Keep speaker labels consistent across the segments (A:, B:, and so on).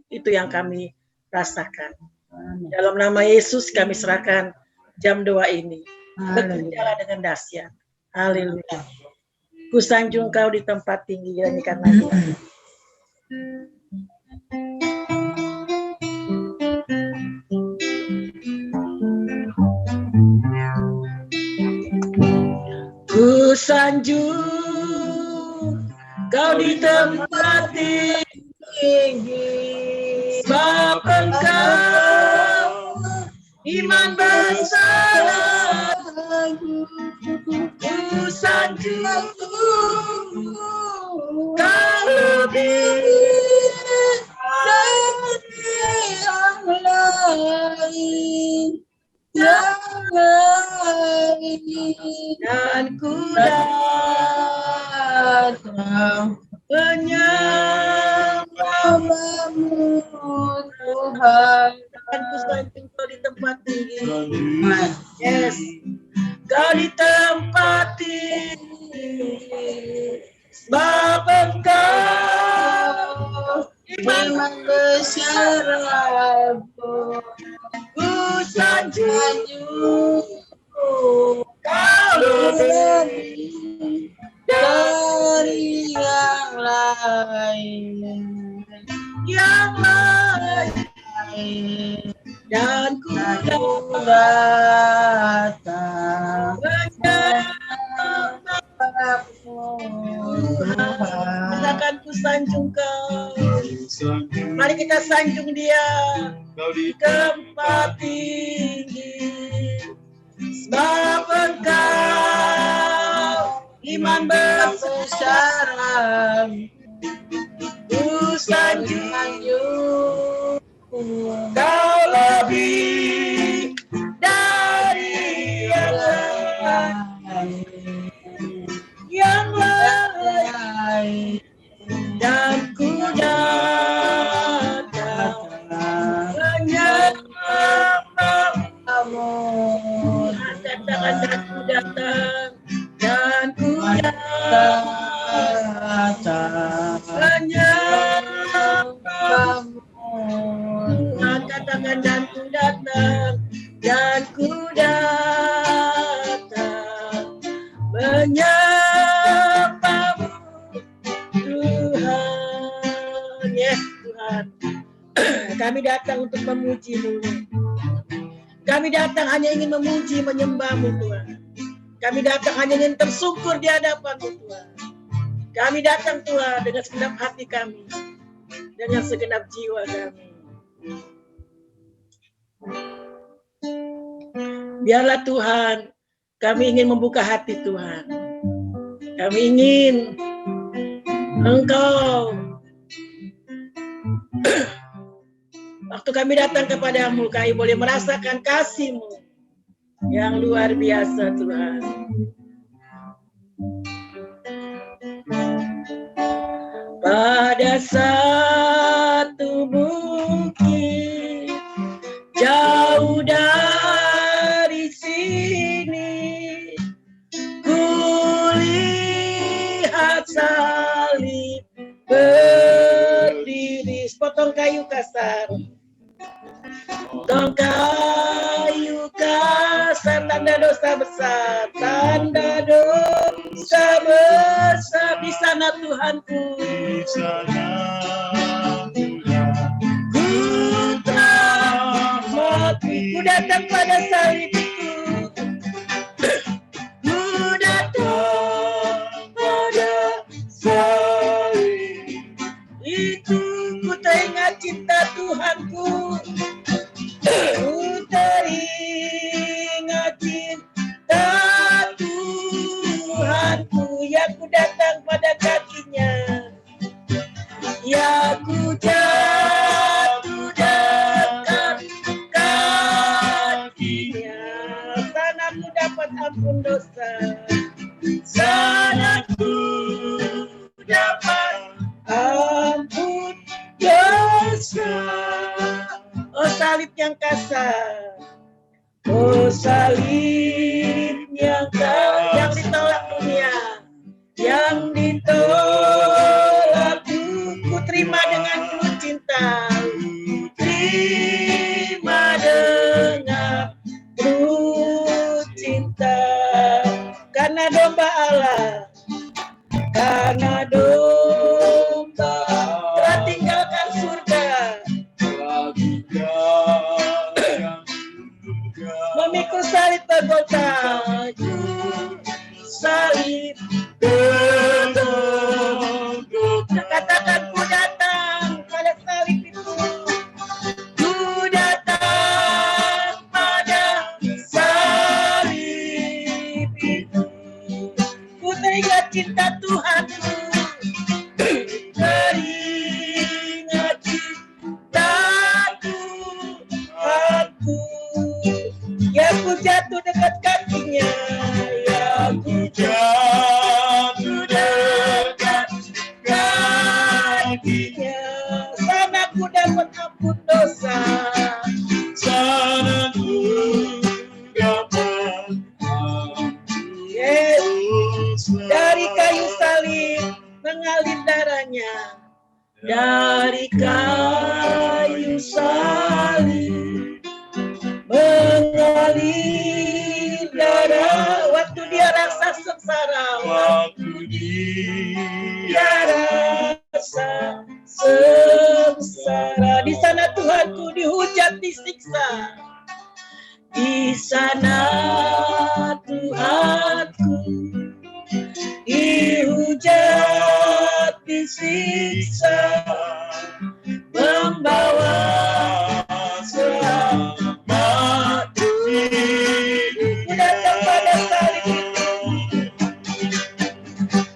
A: Itu yang kami rasakan. Dalam nama Yesus kami serahkan jam doa ini. Bekerjalah dengan dahsyat. Haleluya. Kusanjung kau di tempat tinggi dan karena kusanjung kau di tempat tinggi, sebab engkau iman besar. Kusanjung kau lebih dari yang lain, dan ku datang menyembahmu Tuhan. Dan ku sanjung kau di tempat tinggi. Yes, kau di tempat tinggi, sebab engkau iman besar. Ku sanjung kau lebih dari yang lain, dan ku datang katakan ku sanjung kau. Mari kita sanjung dia di tempat tinggi, sebab engkau iman besar. Ku sanjung kau lebih dari yang lain, dan ku datang menyembahmu. Katakan dan ku datang, dan ku datang menyembahmu. Katakan dan ku datang, dan ku datang menyembahmu Tuhan. Yes Tuhan, kami datang untuk memuji-Mu. Kami datang hanya ingin memuji, menyembah-Mu Tuhan. Kami datang hanya ingin tersungkur di hadapan-Mu Tuhan. Kami datang Tuhan dengan segenap hati kami, dengan segenap jiwa kami. Biarlah Tuhan, kami ingin membuka hati Tuhan. Kami ingin Engkau waktu kami datang kepadamu, kami boleh merasakan kasih-Mu yang luar biasa Tuhan. Pada satu bukit jauh dari sini, kulihat salib berdiri. Sepotong kayu kasar, potong kayu kasar, tanda dosa besar, tanda dosa besar. Di sana Tuhanku, di sana ku telah mati. Ku datang pada salib itu, ku datang pada salib itu. Ku teringat cinta Tuhanku, ku teringat cinta Tuhanku. Ya ku datang pada kakinya, ya ku jatuh dekat kakinya. Sana ku dapat ampun dosa, sana ku dapat ampun dosa. Oh salib yang kasar, oh salib yang ditolak dunia, yang ditolak ku terima dengan penuh cinta. terima dengan penuh cinta karena domba Allah, karena domba telah tinggalkan surga, memikul salib Golgota, salib Golgota. Katakan ku datang pada salib itu, ku datang pada salib itu, ku teringat cinta Tuhanku, teringat cinta Tuhanku, ya ku jatuh dekat kakinya, ya ku jatuh dekat kakinya, sana ku dapat ampun dosa, sana ku dapat ampun dosa. Dari kayu salib mengalir darahnya, dari kayu salib mengalir darah, waktu dia rasa sengsara, waktu dia rasa sengsara, di sana Tuhanku dihujat, disiksa, di sana Tuhanku dihujat, disiksa, membawa selamat hidup. Ku datang pada salib itu,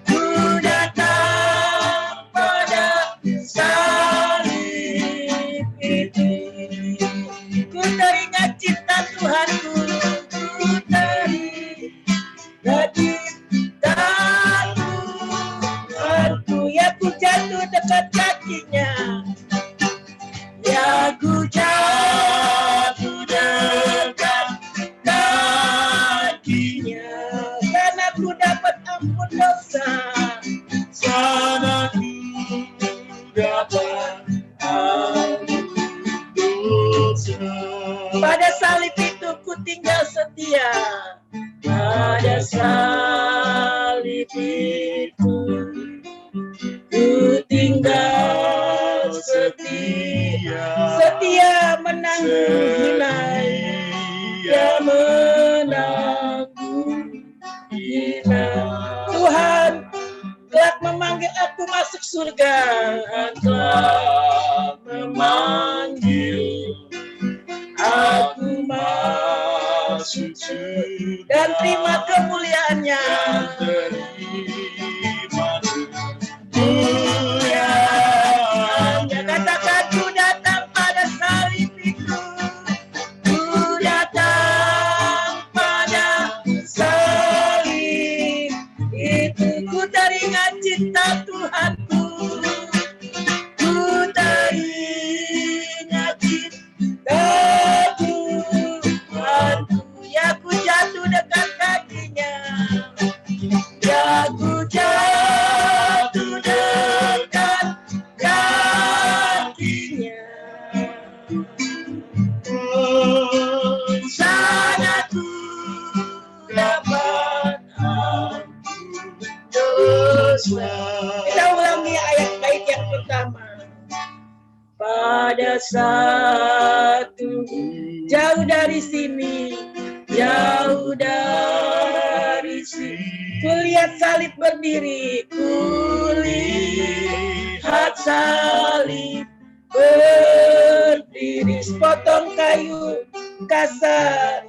A: ku datang pada salib itu, ku teringat cinta Tuhanku, ku teringat cinta Tuhanku, ya ku jatuh dekat kakinya, ya ku jatuh dekat kakinya, karena ku dapat ampun dosa, sana ku dapat ampun dosa. Pada salib itu ku tinggal setia, pada salib itu ku tinggal setia, setia menanggung hinaan, ya menanggung hinaan. Tuhan telah memanggil aku masuk surga, telah memanggil aku masuk surga, dan terima kemuliaannya, kemuliaannya. Katakan ku datang pada salib itu, ku datang pada salib itu, ku teringat cinta Tuhanku, ku teringat cinta Tuhanku, ya ku jatuh dekat kakinya, ya ku jatuh dekat kakinya, sana ku dapat ampun dosa. Kita ulangi ayat bait yang pertama. Pada satu jauh dari sini, jauh dari sini, kulihat salib berdiri, kulihat salib berdiri, sepotong kayu kasar,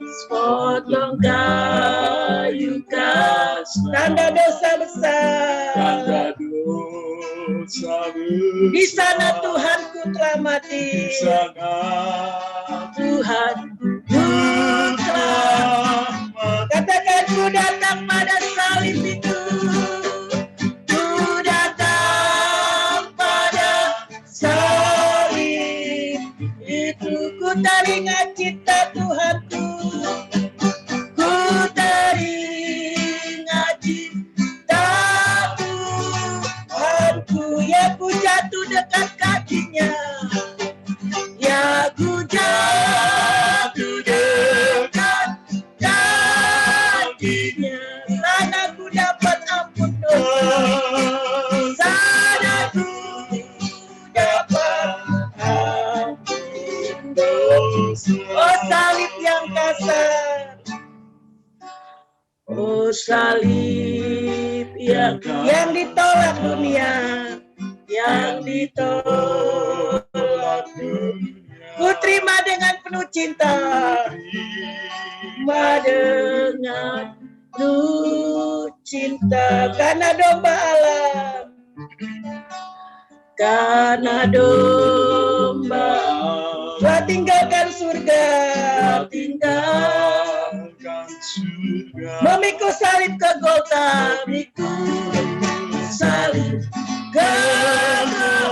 A: sepotong kayu kasar, tanda dosa besar, tanda dosa besar. Di sana Tuhanku telah mati, di sana Tuhanku telah mati. Katakan ku datang pada salib itu, ku datang pada salib itu, ku teringat cinta Tuhanku, ku teringat cinta Tuhanku, ya ku jatuh dekat kakinya, salib yang ditolak dunia, yang ditolak dunia. Ku terima dengan penuh cinta, terima dengan penuh cinta, karena domba Allah, karena domba Allah tinggalkan surga, memikul salib ke Golgota, memikul salib ke Golgota.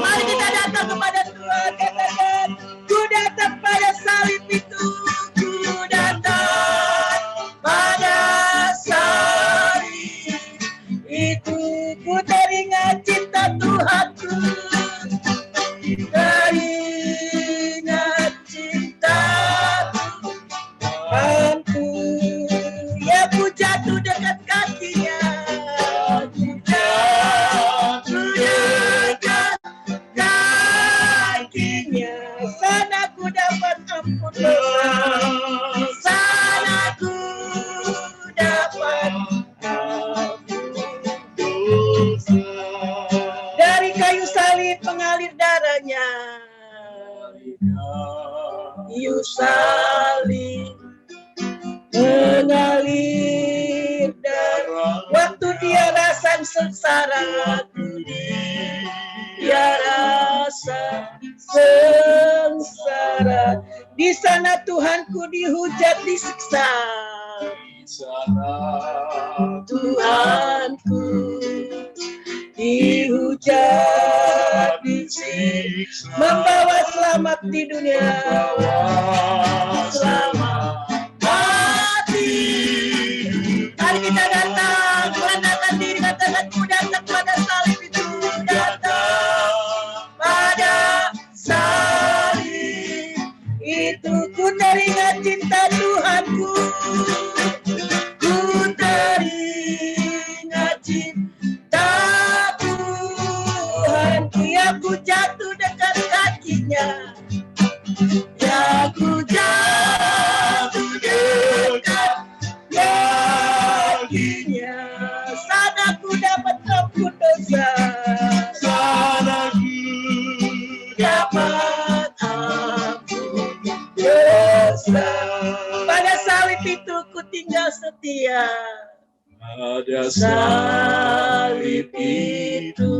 A: Mari kita datang kepada Tuhan, katakan, ku datang pada salib itu, ku datang pada salib itu, ku teringat cinta Tuhanku, teringat cinta Tuhanku, ya ku jatuh dekat kakinya, ku jatuh dekat kakinya, sana ku dapat ampun dosa, sana ku dapat ampun dosa. Dari kayu salib mengalir darahnya, kayu salib mengalir darah. Waktu dia rasa sengsara, dia rasa sengsara. Di sana Tuhanku dihujat, disiksa. Di sana Tuhanku dihujat, disiksa, membawa selamat di dunia, selamat hati. Mari kita datang, merendahkan diri, katakan, ku datang pada salib itu, datang pada salib itu, ku teringat cinta Tuhanku, ku teringat cinta Tuhanku, ya ku jatuh dekat kakinya, ya ku jatuh dekat kakinya, sana ku dapat ampun dosa, sana ku dapat ampun dosa. Pada salib itu ku tinggal setia, pada salib itu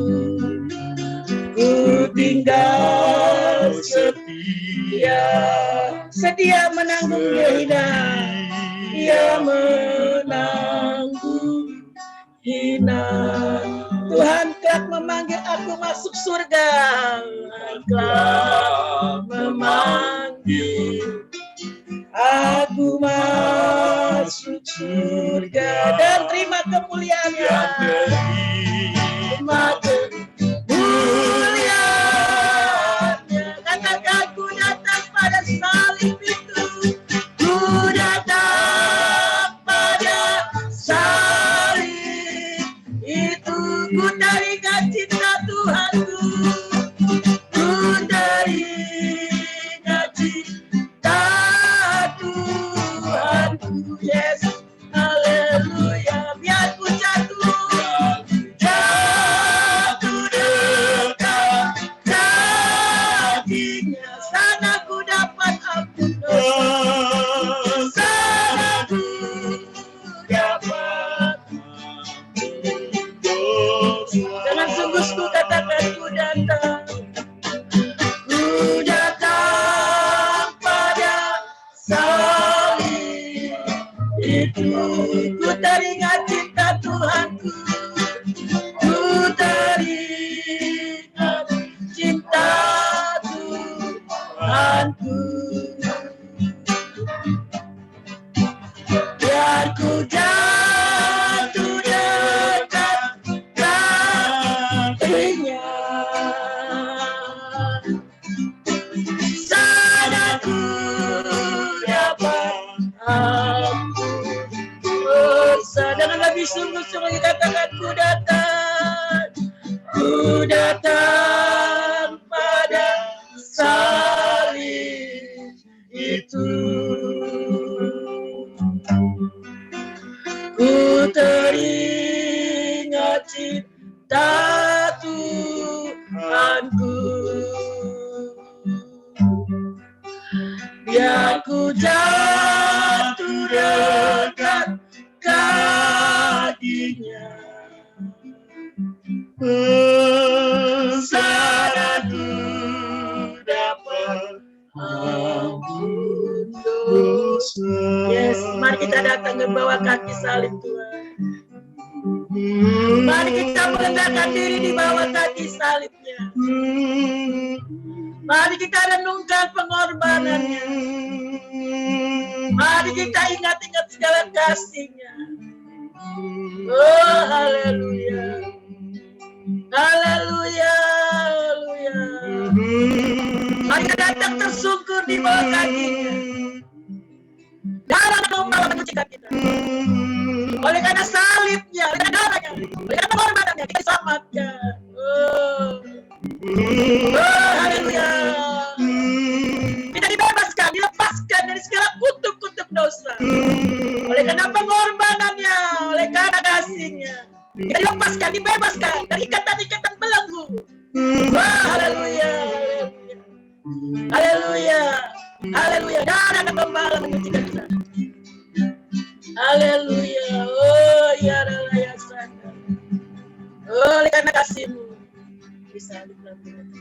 A: ku tinggal setia, setia menanggung hina, dia menanggung hina. Tuhan kelak memanggil aku masuk surga, Tuhan kelak memanggil aku masuk surga dan terima kemuliaannya, terima kemuliaannya. Katakan, ku datang pada salib itu, ku datang pada salib itu, ku teringat cinta Tuhanku, ku teringat cinta Tuhanku. Yes, haleluya. Biar ku jatuh dekat kakinya, sana ku dapat ampun dosa, sana ku dapat ampun dosa. Dengan sungguh-sungguh katakan, ku datang pada salib itu, ku teringat cinta Tuhanku, ku teringat cinta Tuhanku. Biar ku jatuh dekat kakinya, sana ku dapat ampun dosa. Dengan lebih sungguh-sungguh katakan, ku datang pada salib itu, ku yang ku jatuh dekat kakinya. Bersanaku dapat ampun dosa. Yes, mari kita datang ke bawah kaki salib Tuhan. Mari kita meletakkan diri di bawah kaki salibnya. Mari kita renungkan pengorbanannya. Mari kita ingat-ingat segala kasih-Nya. Oh, haleluya. Haleluya, haleluya. Mari kita datang tersungkur di bawah kaki-Nya. Darah membawa kemuliaan kita. Oleh karena salibnya, oleh karena darahnya, oleh karena pengorbanannya kita diselamatkan. Oh, haleluya. Kita dibebaskan, dilepaskan dari segala kutuk-kutuk dosa. Oleh karena pengorbanannya, oleh karena kasih-Nya, kita dilepaskan, dibebaskan dari ikatan-ikatan belenggu. Haleluya, haleluya, haleluya. Darah dan gembala menyucikan kita. Haleluya. Oh, ya Allah ya sana. Oh, oleh karena kasih-Mu disalib Tuhan.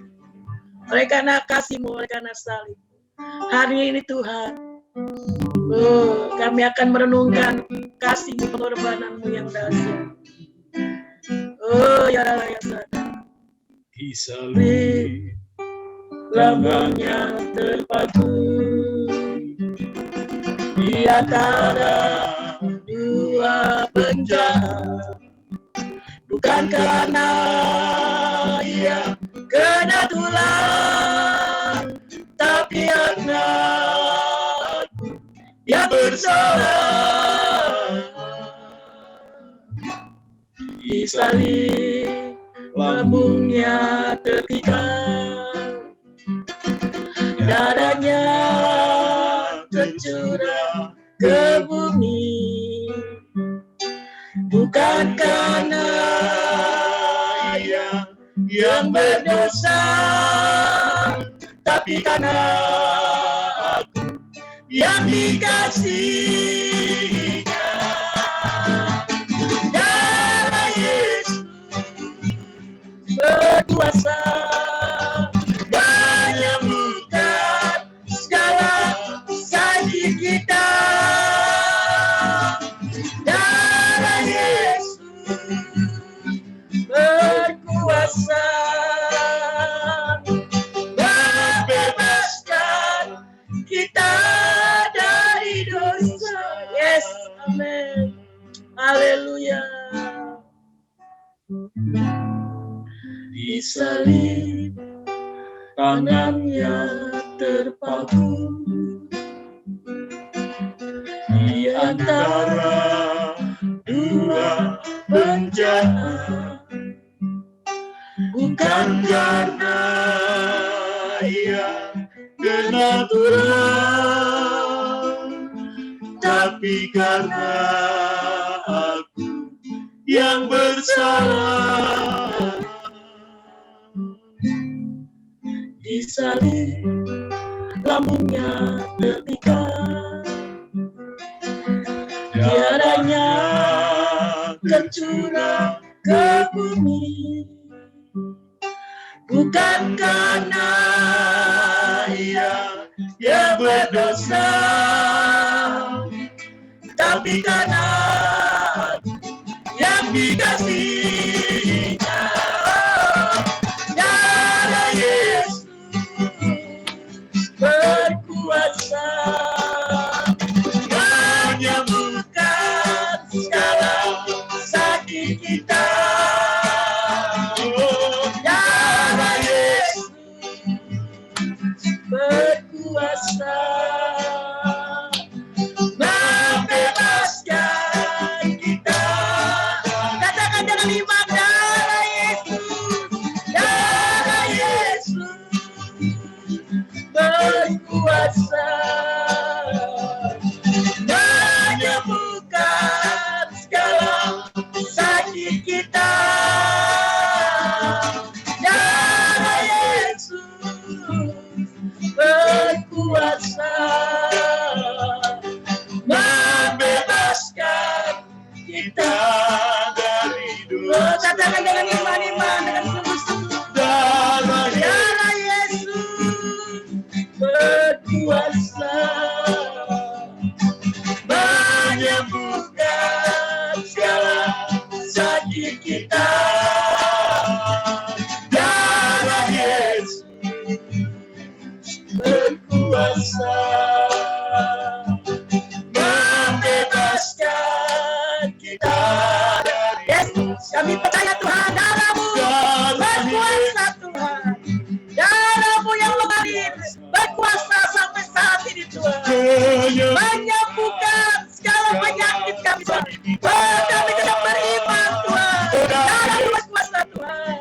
A: Oleh karena kasih-Mu, oleh karena salib. Hari ini Tuhan, oh, kami akan merenungkan kasih-Mu, pengorbanan-Mu yang dahsyat. Oh, ya Allah ya sana. Disalib lambangnya terpaku di antara dua penjahat, bukan karena ia kena tulang, tapi karena aku yang bersalah. Disalib lambungnya tertikam, darahnya tercurah ke bumi, bukan karena ia yang berdosa, tapi karena aku yang dikasihinya. Darah Yesus berkuasa menyembuhkan segala sakit kita. Darah Yesus berkuasa membebaskan kita dari dosa. Yes, amin. Haleluya. Disalib tangannya terpaku di antara dua penjahat, bukan karena ia kena tulang, tapi karena aku yang bersalah. Disalib lambungnya tertikam, darahnya tercurah ke bumi, bukan karena ia yang berdosa, tapi karena yang dikasihinya. Darah Yesus berkuasa menyembuhkan segala sakit kita. Darah Yesus berkuasa membebaskan kita. Katakan dengan iman, darah Yesus, darah Yesus berkuasa menyembuhkan segala sakit kita. Darah Yesus berkuasa berkuasa menyembuhkan segala sakit kita. Darah Yesus berkuasa membebaskan kita. Yesus, kami percaya Tuhan, darah-Mu berkuasa Tuhan. Darah-Mu yang mengalir berkuasa sampai saat ini Tuhan, menyembuhkan segala penyakit kami Tuhan. Kami tetap beriman Tuhan, darah-Mu berkuasa Tuhan,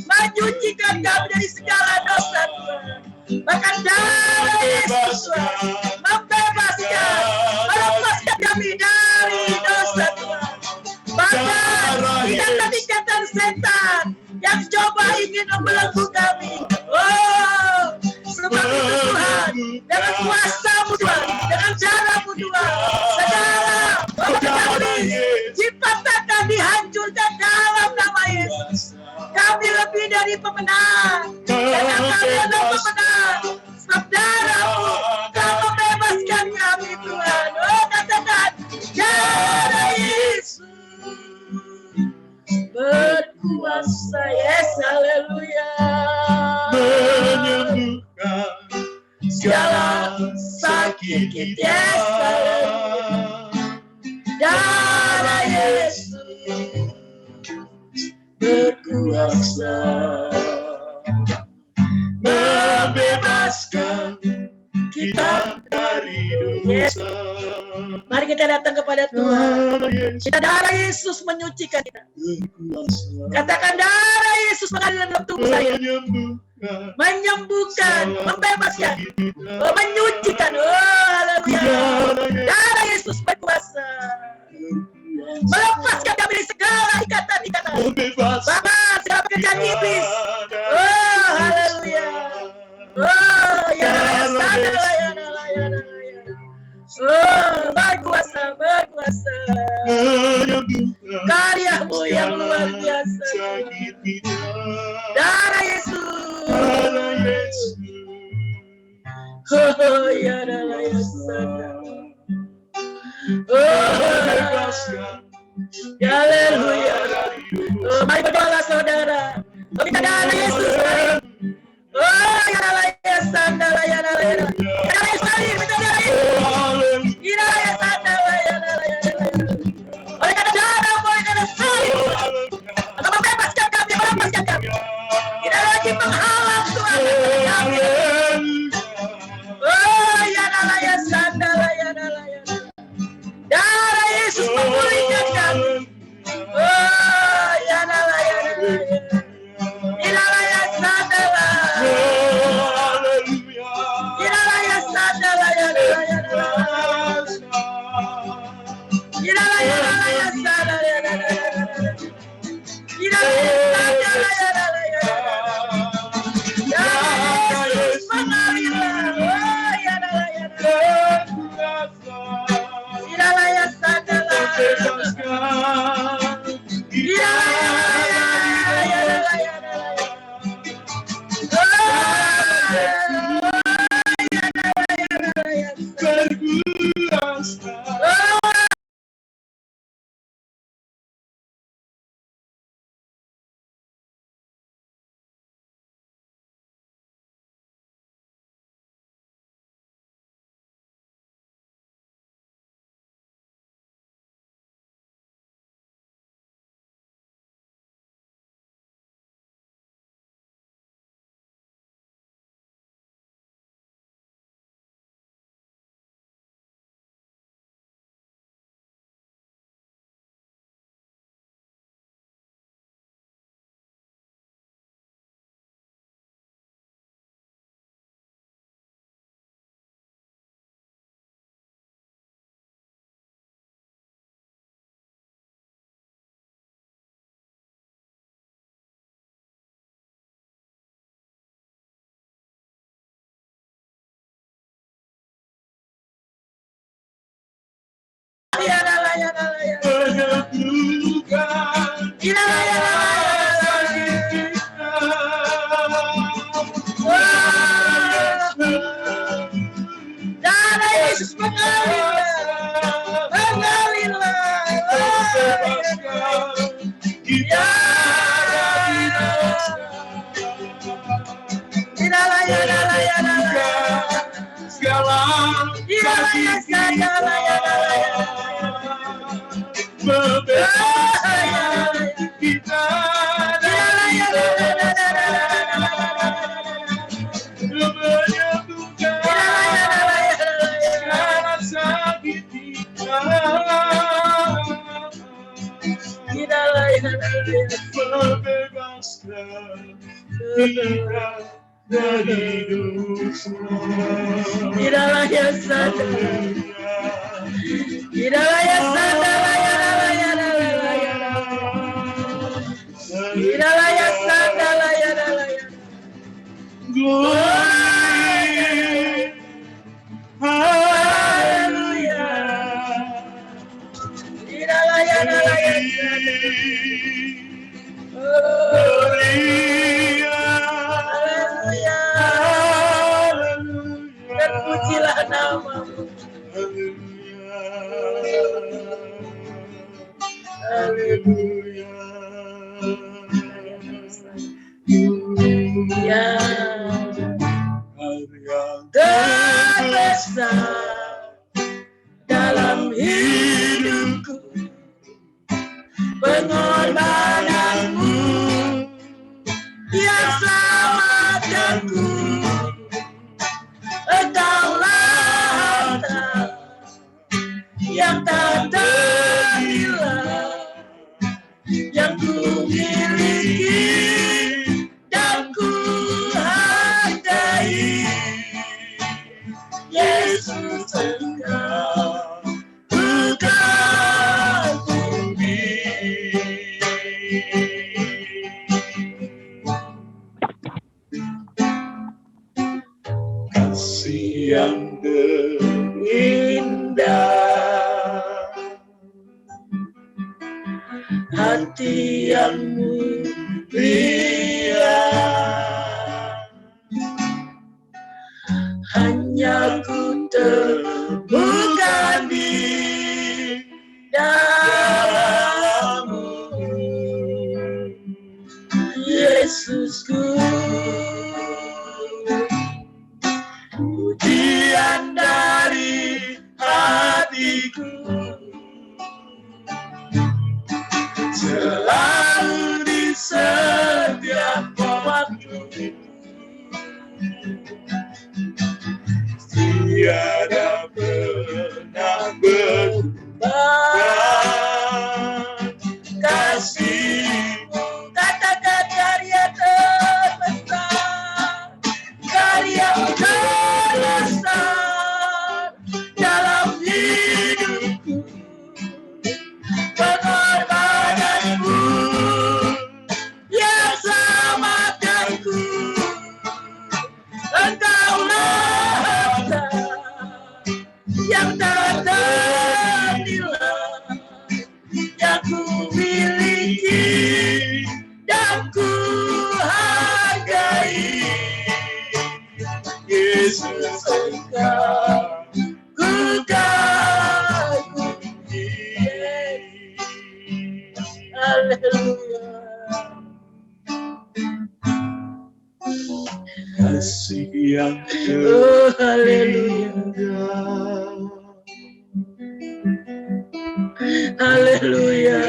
A: menyucikan kami dari segala dosa Tuhan. Bahkan darah Yesus Tuhan membebaskan, melepaskan kami dari dosa Tuhan. Bahkan ikatan-ikatan setan yang coba ingin membelenggu kami. Oh, sebab itu Tuhan, dengan kuasa-Mu Tuhan, dengan cara-Mu Tuhan, segala kami dipatahkan, dihancurkan dalam nama Yesus. Kami lebih dari pemenang, karena kami adalah pemenang. Sebab darah-Mu telah membebaskan kami Tuhan. Oh, katakan, darah Yesus berkuasa. Yes, haleluya.
B: Menyembuhkan
A: segala sakit kita. Yes, haleluya. Darah Yesus berkuasa membebaskan kita dari dosa. Mari kita datang kepada Tuhan. Kita darah Yesus menyucikan kita. Katakan, darah Yesus mengalir dalam tubuh saya, menyembuhkan, membebaskan, menyucikan. Oh, haleluya. Darah Yesus berkuasa melepaskan kami dari segala ikatan-ikatan, bahkan segala pekerjaan iblis. Oh, haleluya. Oh, ya Allah, ya Allah, ya Allah. Oh, berkuasa, berkuasa. Karya-Mu yang luar biasa. Darah Yesus. Oh, ya Allah, ya Allah. Oh, haleluya. Oh, mari berdoa saudara. Minta darah Yesus. Oh, ya Allah, ya Allah, ya Allah, ya Allah. Darah Yesus, minta darah Yesus. Kira ya Allah, ya Allah, ya Allah. Oleh karena darah-Mu, oleh karena salib, akan membebaskan kami, melepaskan kami. Tidak lagi menghalang Tuhan kami. Oh, ya Allah, ya Allah, ya Allah, ya Allah. Darah Yesus memulihkan kami. Oh, ya Allah, ya Allah. Yesus mengalilah.
B: Kita segala bebaskan kita menyembuhkan segala sakit kita, membebaskan kita dari dosa.
A: Terpujilah namamu. Ya, terbesar dalam hidupku, pengorbananmu yang selamatkanku. Engkaulah harta yang tak ternilai yang ku miliki dan ku hargai. Yesus, Engkau bukan bumi.
B: Kasih yang indah,
A: hati yang mulia, hanya ku temukan di dalammu, Yesusku. Pujian dari hatiku selalu di setiap waktu,
B: tiada pernah berubah.
A: kasihmu. Katakan karya terbesar, karya terbesar dalam hidupku, pengorbananmu yang selamatkanku. Engkaulah harta yang tak ternilai yang ku miliki dan ku hargai. Yesus, Engkau ku kagumi. Haleluya.
B: Kasih yang
A: Oh, haleluya. Haleluya.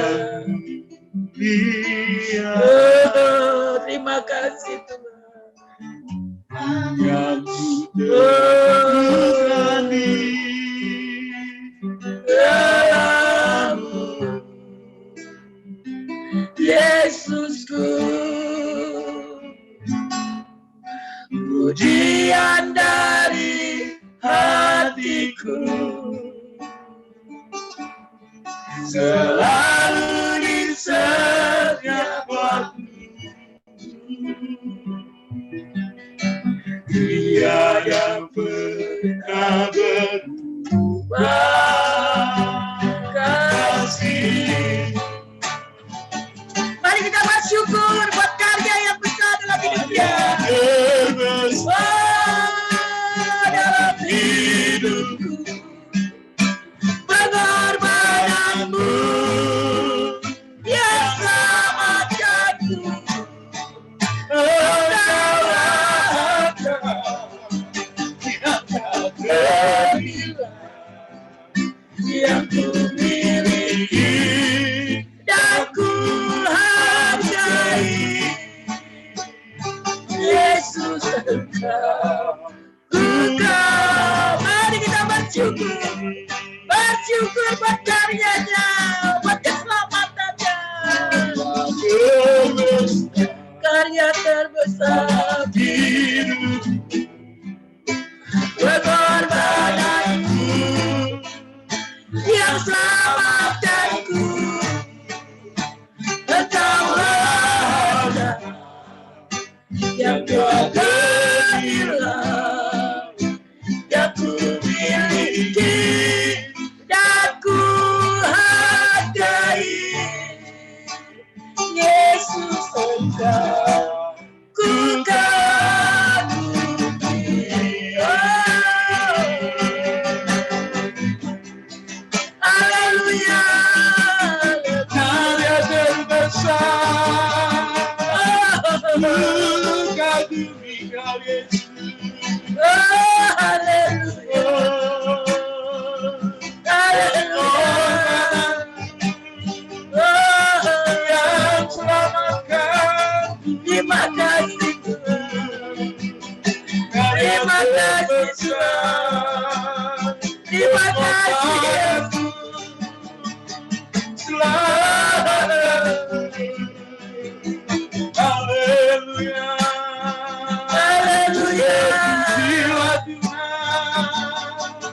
B: dia
A: Oh, terima kasih Tuhan.
B: yang
A: Oh,
B: di
A: dalammu, Yesusku. Pujian dari hatiku selalu di setiap waktu,
B: Dia yang pernah berubah.
A: kasih. Mari kita bersyukur buat karya yang besar dalam hidupnya.
B: Terbesar
A: Dalam hidupku kasih Tuhan. Terima kasih Yesus.
B: Haleluya.
A: Haleluya.
B: Jiwa Tuhan.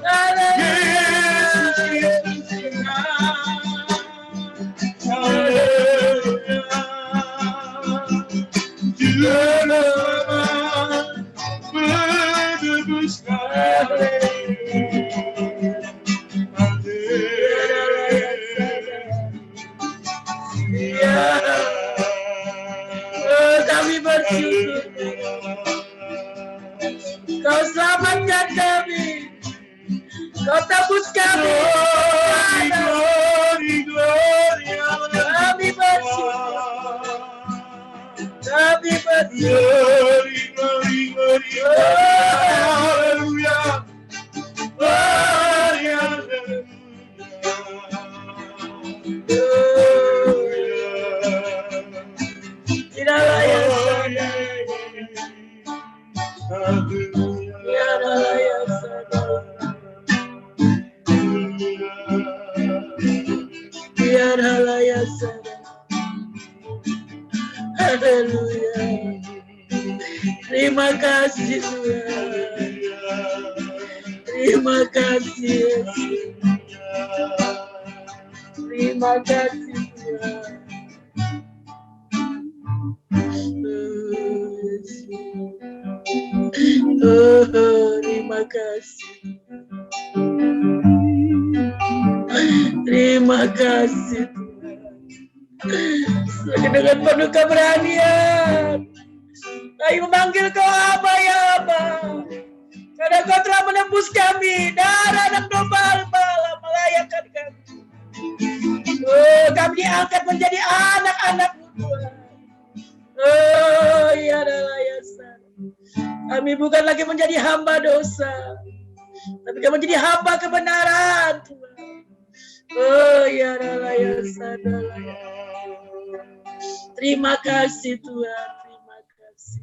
A: Haleluya.
B: Yesus Kristus Tuhan. Haleluya. Juru selamat menebus kami.
A: Kami bersyukur. Kau selamatkan kami. Kau tebus kami. Kami bersyukur. Kami bersyukur.
B: Haleluya.
A: Tidak layak sana. Tiada layak sana. Tiada layak sana. Haleluya. Terima kasih Tuhan. Terima kasih Yesus. Terima kasih Tuhan. Oh, terima kasih. Terima kasih Tuhan. Dengan penuh keberanian kami memanggil Kau Aba ya Aba. Karena Kau telah menembus kami. Darah dan domba Al-Bala melayakkan kami. Oh, kami diangkat menjadi anak-anak-Mu Tuhan. Oh, ya adalah yasan. Kami bukan lagi menjadi hamba dosa, tapi kami menjadi hamba kebenaran Tuhan. Oh, ya adalah yasan. Terima kasih Tuhan. Terima kasih.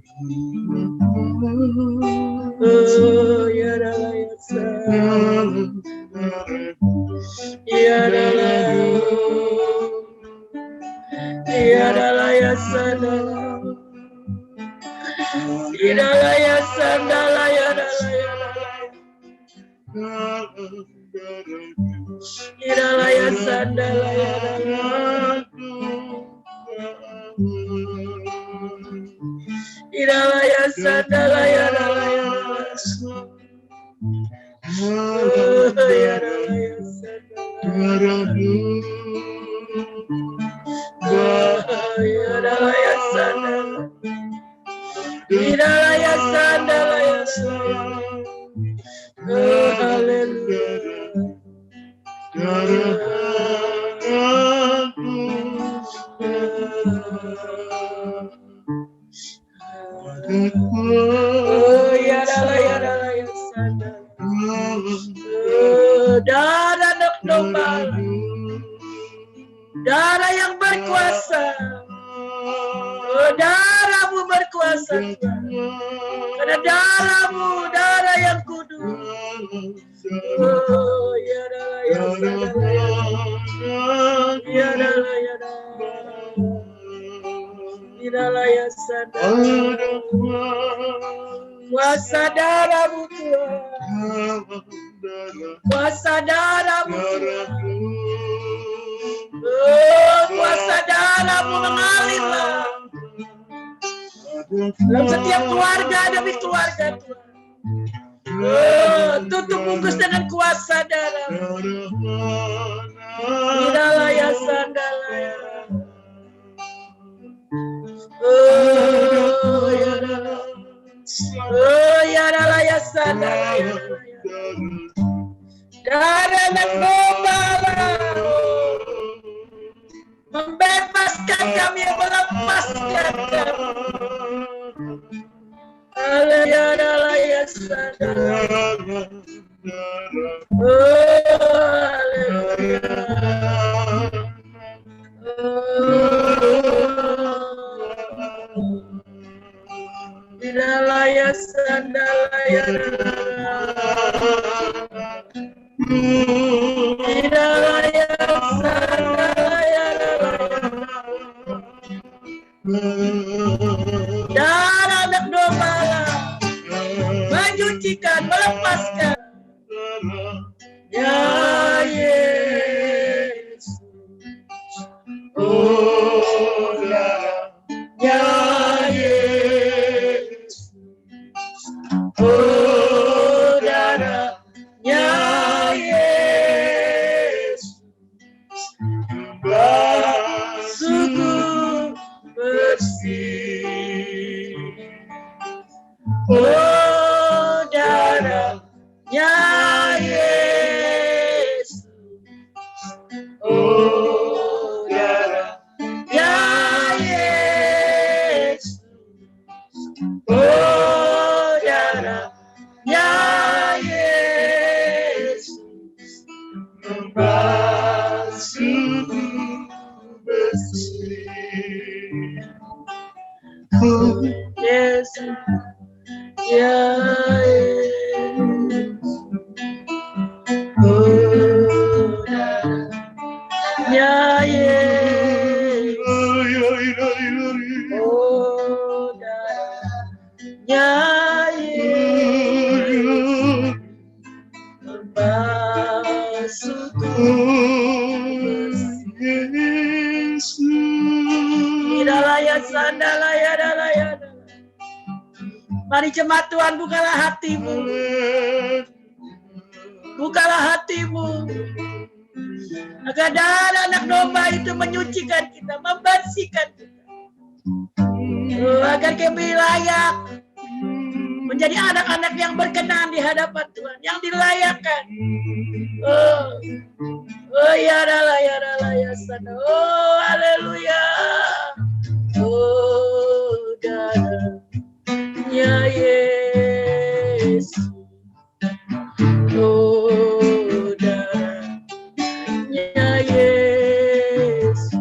A: Oh, ya adalah yasan. Ya adalah. Ya adalah yasan. Idalaya sandalaya dalaya Idalaya sandalaya dalaya Idalaya sandalaya dalaya Idalaya sandalaya Idalaya sandalaya oh haleluya oh ya dalaya sandalaya darah anak domba darah yang berkuasa oh darah-Mu berkuasa karena darah-Mu darah yang kudus oh ya dalaya kuasa darah-Mu Tuhan kuasa darah-Mu Tuhan oh kuasa darah-Mu mengalirlah dalam setiap keluarga demi keluarga Tuhan. Oh, tutup bungkus dengan kuasa darah. Idalaya sandalaya. Oh, ya dalaya. Oh, ya dalaya sandalaya. Darah anak domba membebaskan kami, melepaskan kami. Haleluya, haleluya. Hidalaya sandalaya. Darah anak domba menyucikan, melepaskan. Ya Yesus, oh darah, ya Yesus, oh darah, ya Yesus, basuhku bersih. Oh darah, ya Yesus, oh darah, ya Yesus, oh darah, ya Yesus, membasuhku bersih. Oh Yesus, ya Yesus, oh darah, ya Yesus, oh darah, ya Yesus, membasuhku bersih. Idalaya sandalaya dalaya. Mari jemaat Tuhan, bukalah hatimu. Bukalah hatimu. Agar darah anak domba itu menyucikan kita, membersihkan kita. Agar kami layak menjadi anak-anak yang berkenan di hadapan Tuhan, yang dilayakkan. Oh ya ya sana. Oh haleluya. Oh darah, ya Yesus, oh darah, ya Yesus,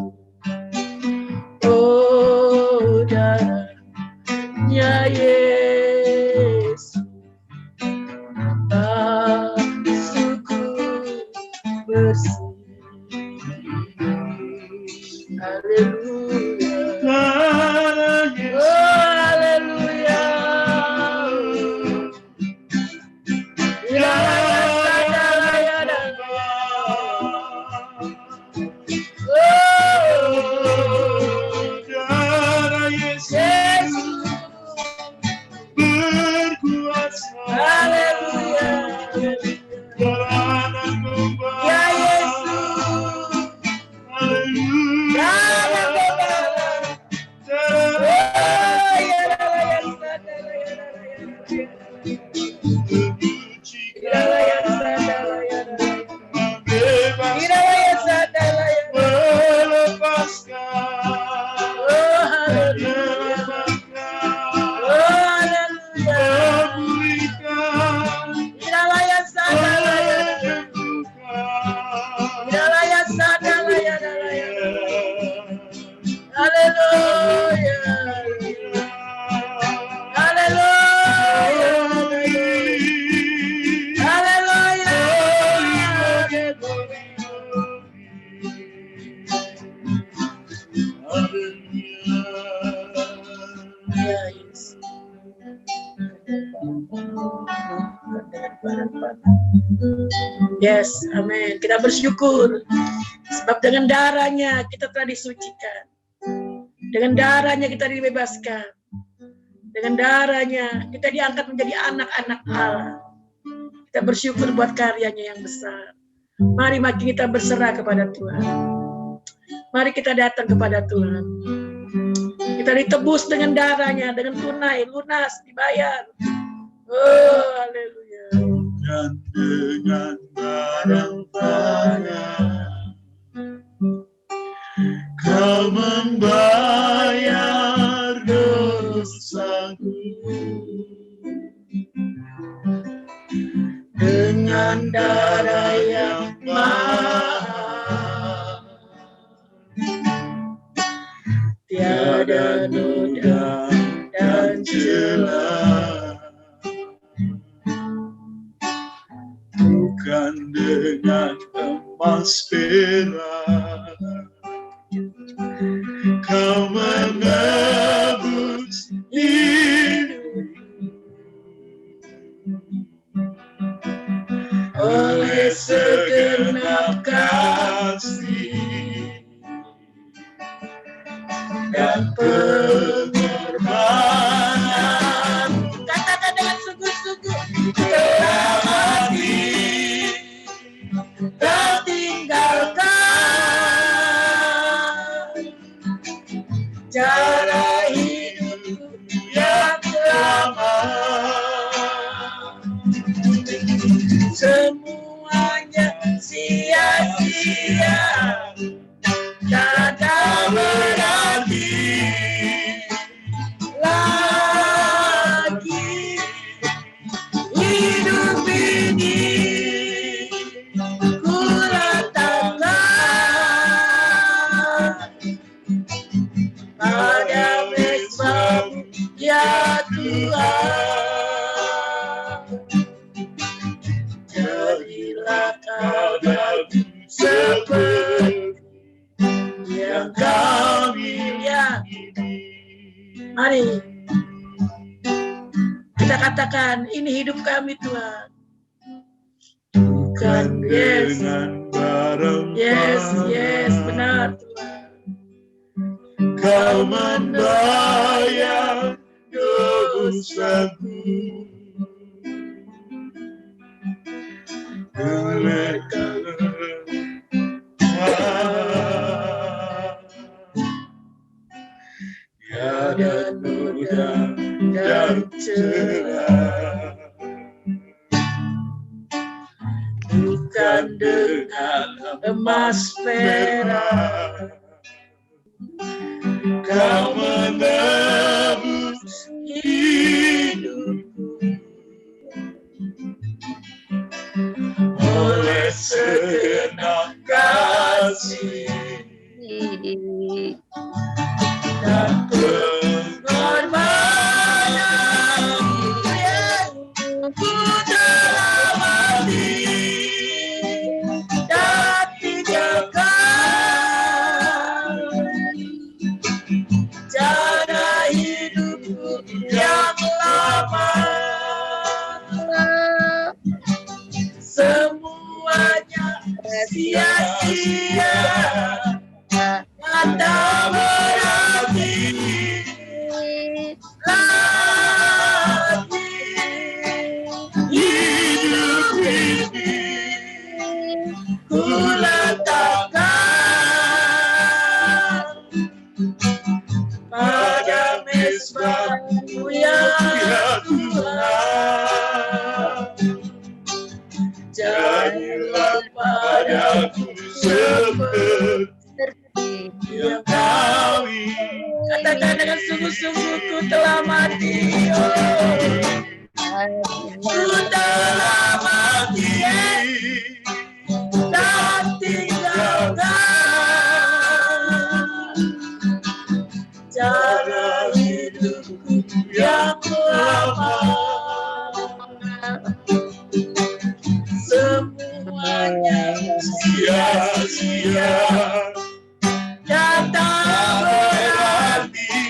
A: oh darah, ya Yesus, basuhku bersih. Haleluya. Yes, amin. Kita bersyukur sebab dengan darahnya kita telah disucikan. Dengan darahnya kita dibebaskan. Dengan darahnya kita diangkat menjadi anak-anak Allah. Kita bersyukur buat karyanya yang besar. Mari makin kita berserah kepada Tuhan. Mari kita datang kepada Tuhan. Kita ditebus dengan darahnya, dengan tunai, lunas, dibayar. Oh, haleluya.
B: Dan dengan barang-barang Kau membayar dosaku. Dengan darah yang mahal, tiada noda dan celah. bukan dengan emas perak. Kau menebus hidup oleh segenap kasih dan pengorbanan.
A: Katakan dengan sungguh-sungguh,
B: Telah mati
A: dan tinggalkan cara hidup yang lama. Semuanya sia-sia, tak ada berarti lagi hidup ini. Ku letakkan pada mezbamu ya Tuhan. Jadilah padaku seperti yang kami yakini. Mari kita katakan, ini hidup kami Tuhan. Bukan yes,
B: dengan barang
A: yes, benar Tuhan.
B: Kau membayar dosaku. Oleh tiada noda dan cerah,
A: Bukan dengan emas perak,
B: Kau menebus
A: hidupku
B: oleh segenap kasih
A: dan pengorbanan yang ku telah mati dan tinggalkan cara hidupku yang lama. Semuanya sia-sia, tak berarti lagi hidup ini. Ku letakkan pada mezbamu ya Tuhan. Jadilah padaku seperti yang kami. Katakan dengan sungguh-sungguh, ku telah mati. Ku telah mati dan tinggalkan cara hidupku yang lama. Semuanya
B: sia-sia
A: dan tak berarti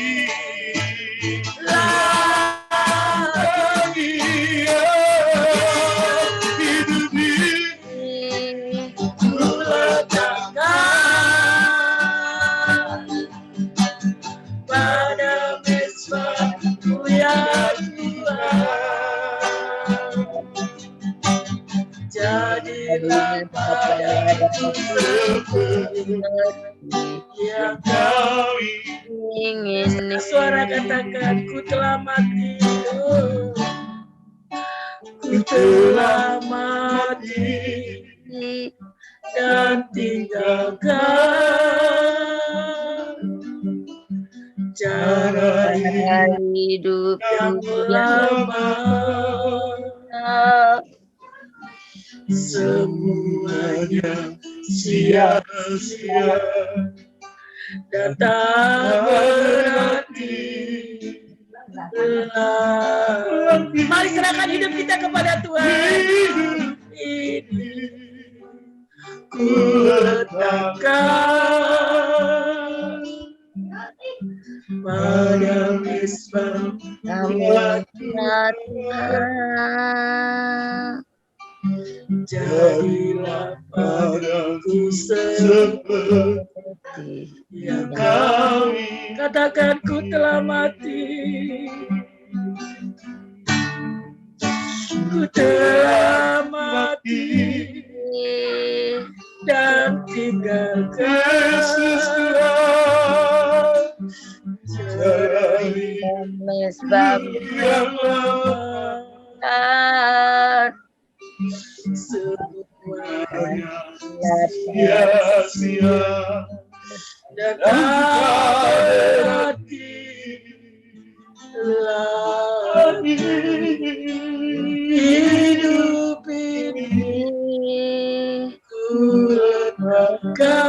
A: lagi
B: hidup ini.
A: ku letakkan pada mezbamu ya Tuhan. Jadilah padaku seperti yang
B: Kami
C: ingin
A: suara katakan, ku telah mati. Ku telah mati dan tinggalkan cara hidup
C: hidup
A: yang lama. Semuanya sia-sia dan tak berarti lagi. Mari serahkan hidup kita kepada Tuhan. Hidup jadilah padaku seperti yang kau katakan, ku telah mati, ku telah mati dan tinggalkan
C: Mesbah
A: semuanya
B: sia-sia
A: dan berarti hidup ini ku letakkan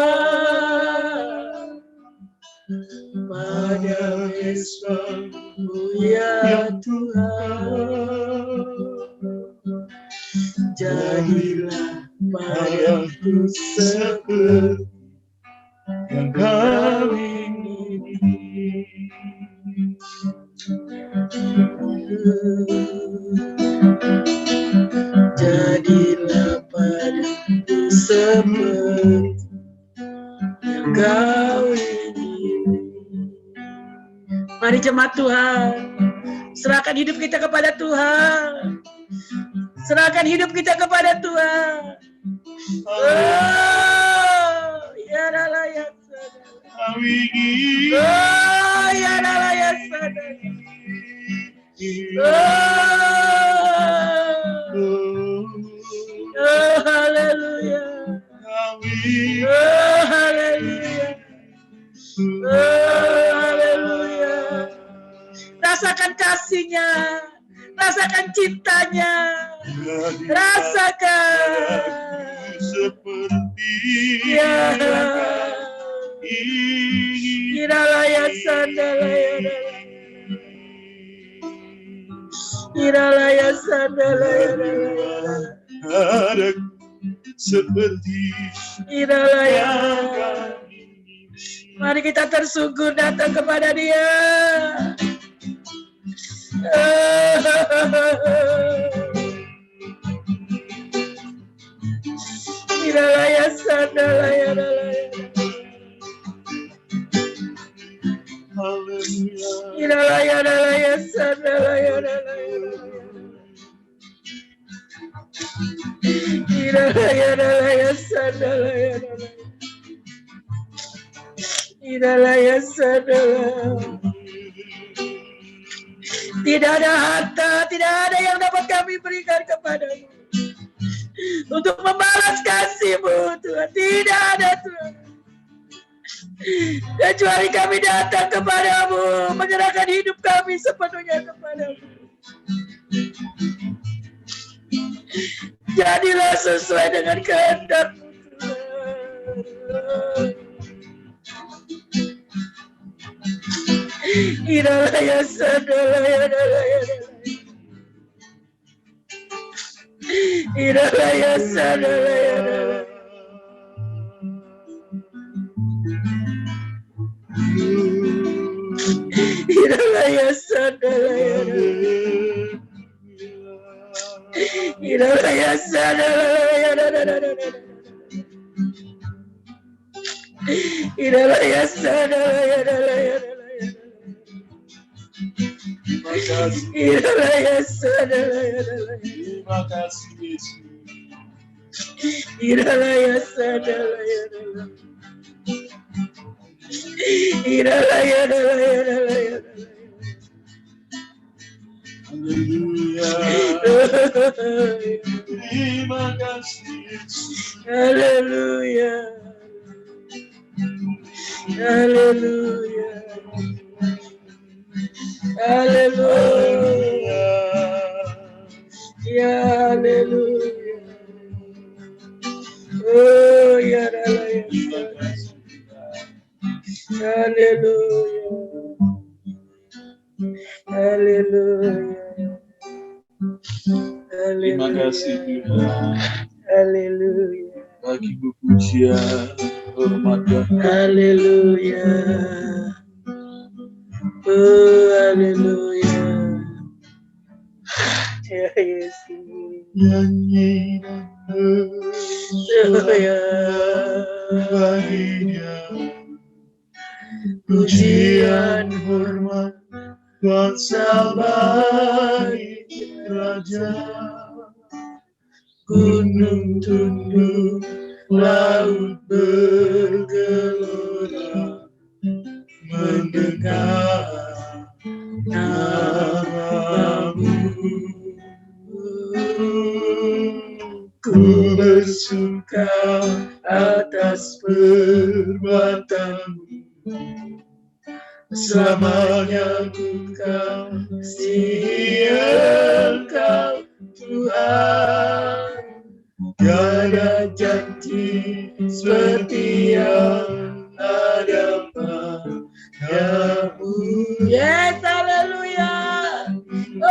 A: pada mesbah-Mu ya Tuhan. Jadilah padaku seperti yang kau ingini. Jadilah padaku seperti yang kau ingini. Mari jemaat Tuhan, serahkan hidup kita kepada Tuhan. Serahkan hidup kita kepada Tuhan. Oh, ya Allah ya sadar. Oh, ya Allah ya sadar. Oh, haleluya. Oh, haleluya. Oh, haleluya. Rasakan kasih-Nya. Rasakan cintanya, rasakan
B: seperti
A: ya
B: ini.
A: Iralaya sandalaya, Iralaya sandalaya,
B: ada seperti
A: Iralaya. Mari kita tersungkur datang kepada Dia. Iralaya sandalaya, Iralaya dalaya sandalaya, Iralaya dalaya sandalaya, Iralaya sandalaya. Tidak ada harta, tidak ada yang dapat kami berikan kepadamu untuk membalas kasih-Mu, Tuhan. Tidak ada, Tuhan. Kecuali kami datang kepadamu, menyerahkan hidup kami sepenuhnya kepadamu. Jadilah sesuai dengan kehendak-Mu, Tuhan. Iralaya sandalaya dalaya, Iralaya sandalaya dalaya, Iralaya sandalaya dalaya, Iralaya sandalaya dalaya, Iralaya sandalaya dalaya. Iralaya sadalaya,
B: Terima kasih Yesus.
A: Iralaya sadalaya, Iralaya dalaya.
B: Haleluya. Terima kasih Yesus.
A: Haleluya. Haleluya. Haleluya. Ya haleluya. Oh ya haleluya. Haleluya. Haleluya.
B: Terima kasih Tuhan.
A: Haleluya.
B: Bagi-Mu pujian, hormat dan
A: Haleluya. Oh haleluya. Ya Yesus.
B: nyanyi dan
A: Ya.
B: baginya pujian hormat kuasa bagi Raja. Gunung tunduk, laut bergelora, mendengar namamu. Ku bersuka atas perbuatanmu, selamanya ku kasih Engkau Tuhan. Tiada janji seperti yang ada padamu.
A: Yes, haleluya. Oh.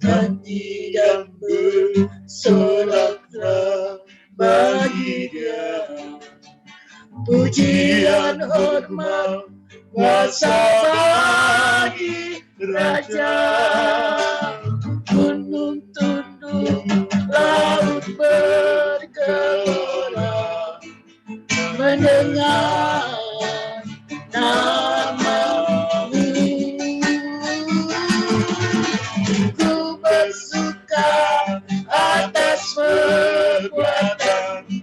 B: Nyanyi dan bersoraklah bagi Dia. Pujian hormat kuasa bagi Raja.
A: Gunung tunduk, laut bergelora, mendengar namamu. Ku bersuka atas perbuatan,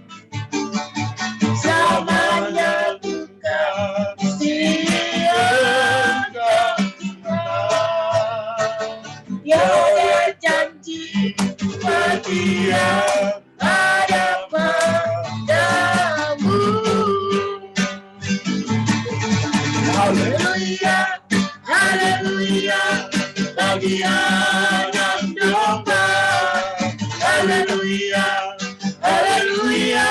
A: selamanya ku kasih Engkau Tuhan. Tiada janji bagi yang ada padamu. Haleluya, haleluya, bagi anak domba. Haleluya, haleluya,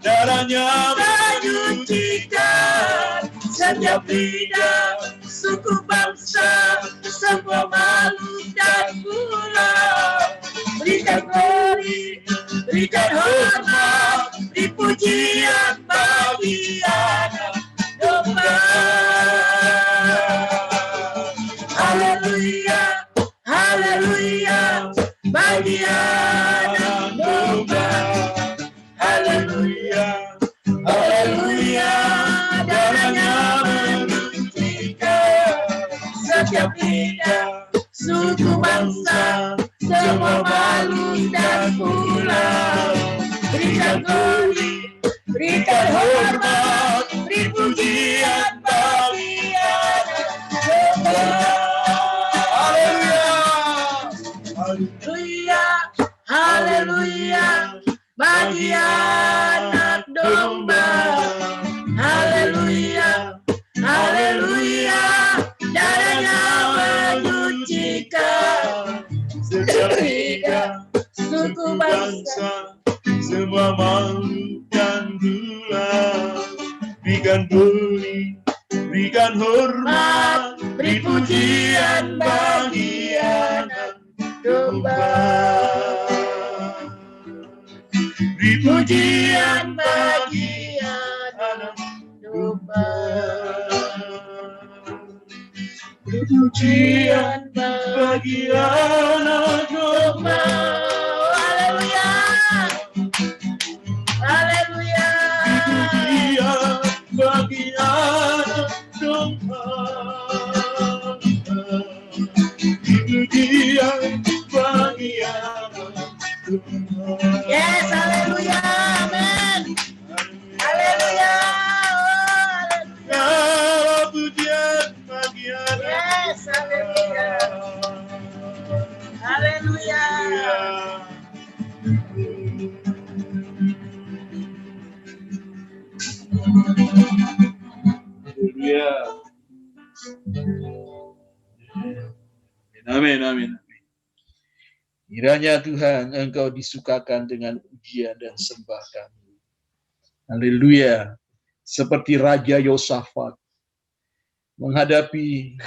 B: Darahnya
A: menyucikan setiap lidah, suku bangsa, semua makhluk dan pulau. Berikan glory, berikan hormat, beri pujian bagi anak domba. Haleluya, haleluya, bagi anak domba. Haleluya, haleluya, darahnya menyucikan setiap lidah, suku bangsa, semua makhluk dan pulau. Berikan glory, berikan hormat, beri pujian bagi anak domba. Haleluya, haleluya, bagi anak domba. Haleluya, haleluya, darahnya menyucikan
B: setiap
A: lidah, suku bangsa,
B: semua makhluk dan tulang. Berikan glory, berikan hormat,
A: beri pujian bagi anak domba.
B: Beri
A: Pujian bagi anak domba.
B: Beri pujian bagi anak domba.
A: Haleluya, haleluya.
B: Pujian bagi anak domba. Pujian bagi anak domba.
A: Yes, haleluya, amen. Haleluya, oh, haleluya.
B: Pujian bagi anak.
A: Yes, haleluya, haleluya.
B: Haleluya. Amin, amin.
D: Kiranya Tuhan Engkau disukakan dengan pujian dan sembah kami. Haleluya. Seperti Raja Yosafat menghadapi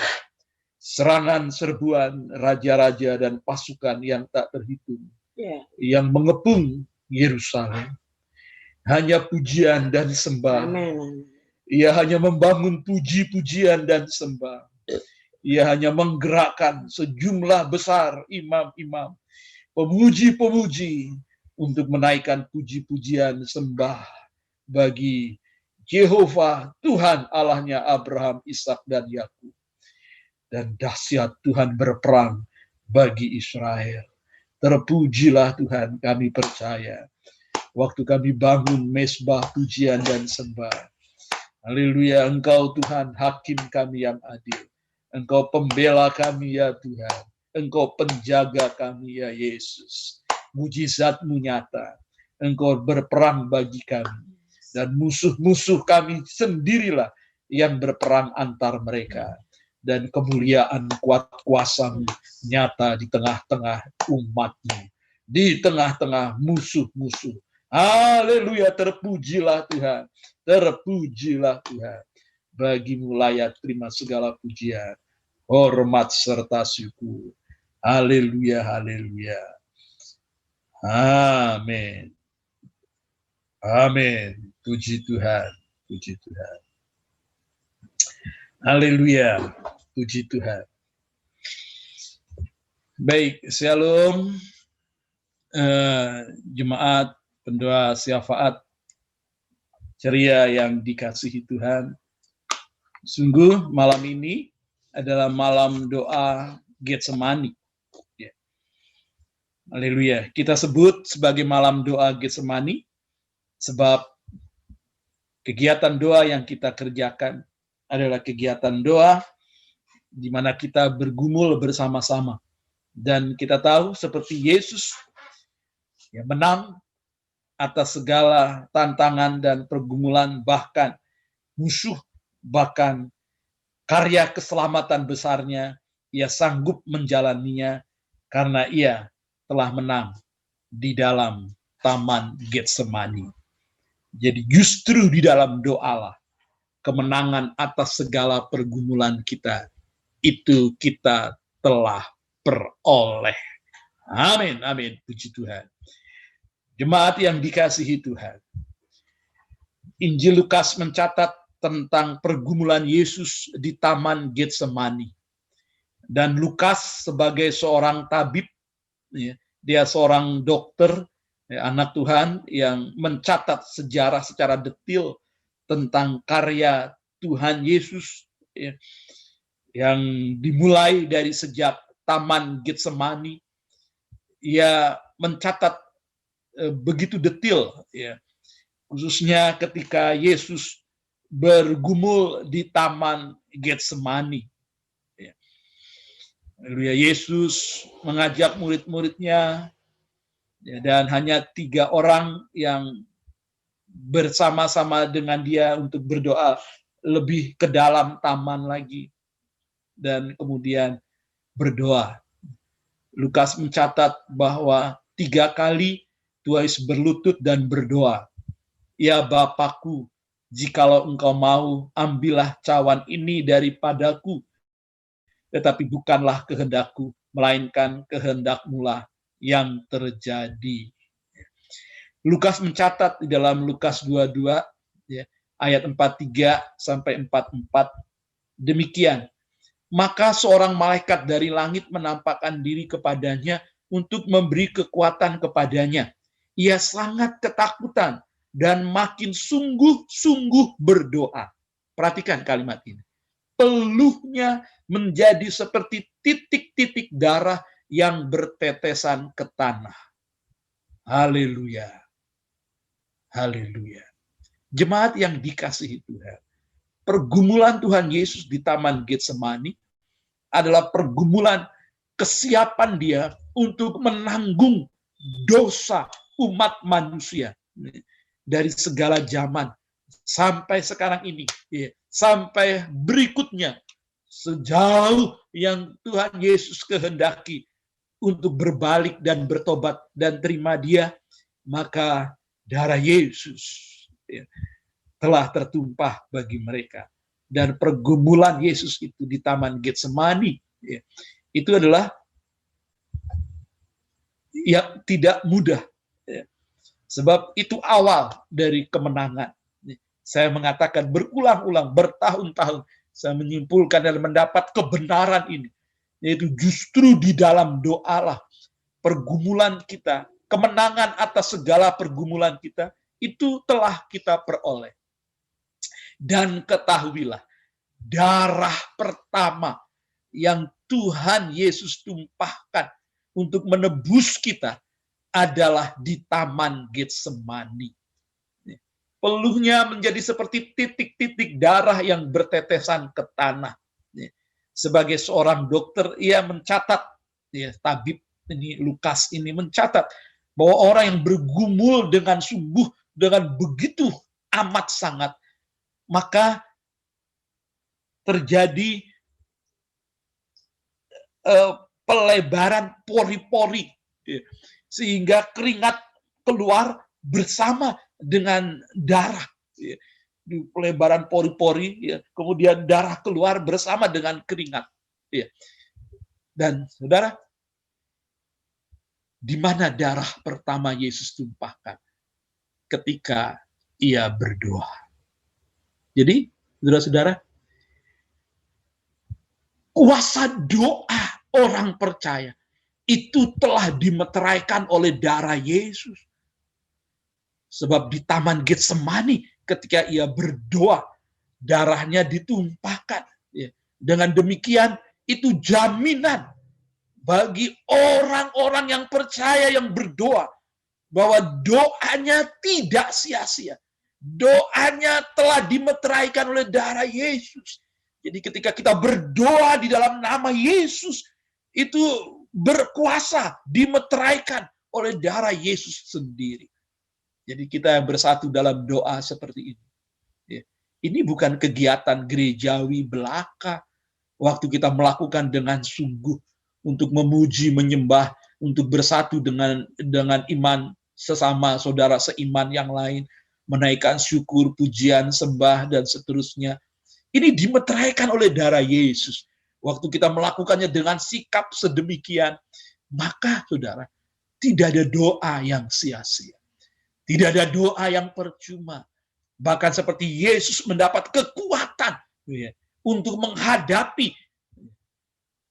D: serangan serbuan raja-raja dan pasukan yang tak terhitung, yang mengepung Yerusalem. Hanya pujian dan sembah.
A: Amen.
D: Ia hanya membangun puji-pujian dan sembah. Ia hanya menggerakkan sejumlah besar imam-imam, pemuji-pemuji untuk menaikkan puji-pujian sembah bagi Yehova, Tuhan Allahnya Abraham, Ishak dan Yakub. Dan dahsyat Tuhan berperang bagi Israel. Terpujilah Tuhan, kami percaya. Waktu kami bangun mezbah pujian dan sembah. Haleluya, Engkau Tuhan, hakim kami yang adil. Engkau pembela kami ya Tuhan. Engkau penjaga kami ya Yesus. Mujizat-Mu nyata. Engkau berperang bagi kami. Dan musuh-musuh kami sendirilah yang berperang antar mereka. Dan kemuliaan kuat kuasa-Mu nyata di tengah-tengah umat-Mu. Di tengah-tengah musuh-musuh. Haleluya, terpujilah Tuhan. Terpujilah Tuhan. Bagi-Mu layak terima segala pujian, hormat serta syukur. Haleluya, haleluya. Amin. Amin. Puji Tuhan. Puji Tuhan. Haleluya. Puji Tuhan. Baik, shalom. Jemaat pendoa syafaat ceria yang dikasihi Tuhan. Sungguh malam ini adalah malam doa Getsemani. Ya. Haleluya. Kita sebut sebagai malam doa Getsemani sebab kegiatan doa yang kita kerjakan adalah kegiatan doa di mana kita bergumul bersama-sama. Dan kita tahu seperti Yesus yang menang atas segala tantangan dan pergumulan, bahkan musuh, bahkan karya keselamatan besarnya, ia sanggup menjalaninya karena ia telah menang di dalam Taman Getsemani. Jadi justru di dalam doalah kemenangan atas segala pergumulan kita itu kita telah peroleh. Amin, amin, puji Tuhan. Jemaat yang dikasihi Tuhan, Injil Lukas mencatat tentang pergumulan Yesus di Taman Getsemani. Dan Lukas sebagai seorang tabib, ya, dia seorang dokter, ya, anak Tuhan yang mencatat sejarah secara detail tentang karya Tuhan Yesus, ya, yang dimulai dari sejak Taman Getsemani. Ia mencatat begitu detail, ya, khususnya ketika Yesus bergumul di Taman Getsemani. Ya. Yesus mengajak murid-muridnya, ya, dan hanya 3 orang yang bersama-sama dengan dia untuk berdoa lebih ke dalam taman lagi. Dan kemudian berdoa. Lukas mencatat bahwa 3 kali Tuhan Yesus berlutut dan berdoa. Ya Bapakku, jikalau engkau mau, ambillah cawan ini daripadaku. Tetapi bukanlah kehendakku, melainkan kehendak-Mu lah yang terjadi. Lukas mencatat di dalam Lukas 22, ya, ayat 43 sampai 44, demikian. Maka seorang malaikat dari langit menampakkan diri kepadanya untuk memberi kekuatan kepadanya. Ia sangat ketakutan dan makin sungguh-sungguh berdoa. Perhatikan kalimat ini. Peluhnya menjadi seperti titik-titik darah yang bertetesan ke tanah. Haleluya. Haleluya. Jemaat yang dikasihi Tuhan. Pergumulan Tuhan Yesus di Taman Getsemani adalah pergumulan kesiapan dia untuk menanggung dosa umat manusia dari segala zaman sampai sekarang ini, ya, sampai berikutnya, sejauh yang Tuhan Yesus kehendaki untuk berbalik dan bertobat dan terima dia, maka darah Yesus, ya, telah tertumpah bagi mereka. Dan pergumulan Yesus itu di Taman Getsemani, ya, itu adalah yang tidak mudah, ya. Sebab itu awal dari kemenangan. Saya mengatakan berulang-ulang, bertahun-tahun, saya menyimpulkan dan mendapat kebenaran ini, yaitu justru di dalam doalah pergumulan kita, kemenangan atas segala pergumulan kita, itu telah kita peroleh. Dan ketahuilah, darah pertama yang Tuhan Yesus tumpahkan untuk menebus kita adalah di Taman Getsemani. Peluhnya menjadi seperti titik-titik darah yang bertetesan ke tanah. Sebagai seorang dokter, ia mencatat, tabib ini Lukas ini mencatat bahwa orang yang bergumul dengan sungguh, dengan begitu amat sangat, maka terjadi pelebaran pori-pori, sehingga keringat keluar bersama dengan darah, di pelebaran pori-pori, kemudian darah keluar bersama dengan keringat. Dan saudara, di mana darah pertama Yesus tumpahkan? Ketika ia berdoa. Jadi, saudara-saudara, kuasa doa orang percaya itu telah dimeteraikan oleh darah Yesus. Sebab di Taman Getsemani ketika ia berdoa, darahnya ditumpahkan. Dengan demikian, itu jaminan bagi orang-orang yang percaya, yang berdoa, bahwa doanya tidak sia-sia. Doanya telah dimeteraikan oleh darah Yesus. Jadi ketika kita berdoa di dalam nama Yesus, itu berkuasa, dimeteraikan oleh darah Yesus sendiri. Jadi kita bersatu dalam doa seperti ini. Ini bukan kegiatan gerejawi belaka. Waktu kita melakukan dengan sungguh untuk memuji, menyembah, untuk bersatu dengan iman sesama saudara seiman yang lain, menaikkan syukur, pujian, sembah, dan seterusnya. Ini dimeteraikan oleh darah Yesus. Waktu kita melakukannya dengan sikap sedemikian, maka saudara, tidak ada doa yang sia-sia. Tidak ada doa yang percuma. Bahkan seperti Yesus mendapat kekuatan untuk menghadapi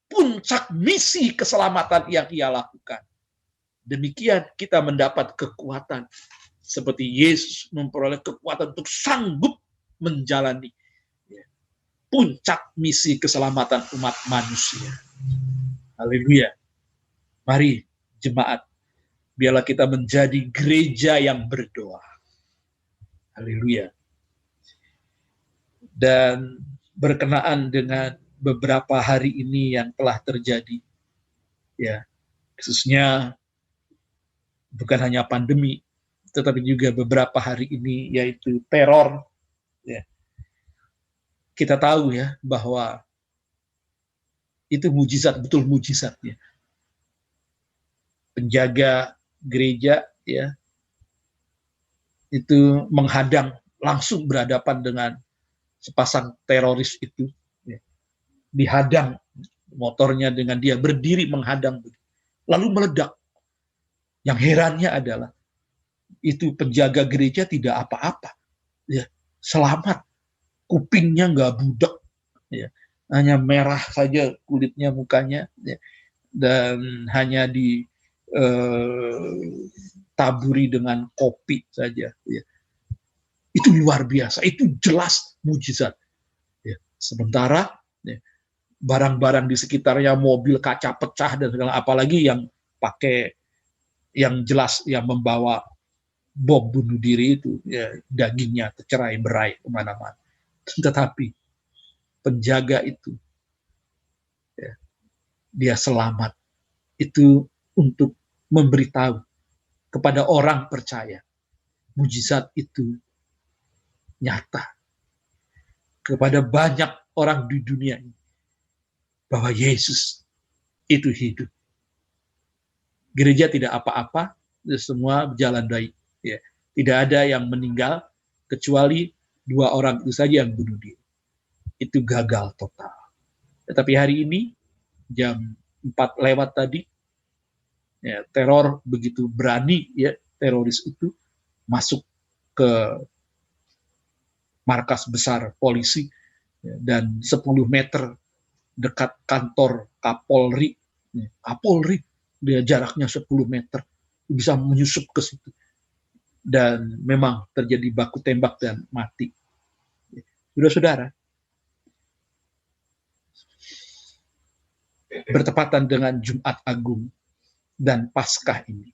D: puncak misi keselamatan yang ia lakukan. Demikian kita mendapat kekuatan. Seperti Yesus memperoleh kekuatan untuk sanggup menjalani puncak misi keselamatan umat manusia. Haleluya. Mari jemaat, biarlah kita menjadi gereja yang berdoa. Haleluya. Dan berkenaan dengan beberapa hari ini yang telah terjadi, ya, khususnya bukan hanya pandemi, tetapi juga beberapa hari ini, yaitu teror. Ya. Kita tahu ya bahwa itu mujizat, betul mujizatnya. Penjaga gereja ya itu menghadang, langsung berhadapan dengan sepasang teroris itu, ya. Dihadang motornya dengan dia berdiri menghadang, lalu meledak. Yang herannya adalah itu penjaga gereja tidak apa-apa, ya, selamat, kupingnya nggak budak, ya, hanya merah saja kulitnya, mukanya, ya, dan hanya taburi dengan kopi saja, ya. Itu luar biasa, itu jelas mujizat, ya. Sementara ya, barang-barang di sekitarnya, mobil kaca pecah dan segala, apalagi yang pakai, yang jelas yang membawa bom bunuh diri itu, ya, dagingnya tercerai-berai kemana-mana. Tetapi penjaga itu, ya, dia selamat. Itu untuk memberitahu kepada orang percaya, mujizat itu nyata kepada banyak orang di dunia ini, bahwa Yesus itu hidup. Gereja tidak apa-apa, semua berjalan baik. Ya. Tidak ada yang meninggal, kecuali 2 orang itu saja yang bunuh diri. Itu gagal total. Tetapi hari ini, jam 4 lewat tadi, ya, teror begitu berani, ya, teroris itu masuk ke markas besar polisi ya, dan 10 meter dekat kantor Kapolri. Kapolri, dia jaraknya 10 meter, bisa menyusup ke situ. Dan memang terjadi baku tembak dan mati. Saudara-saudara, bertepatan dengan Jumat Agung dan Paskah ini,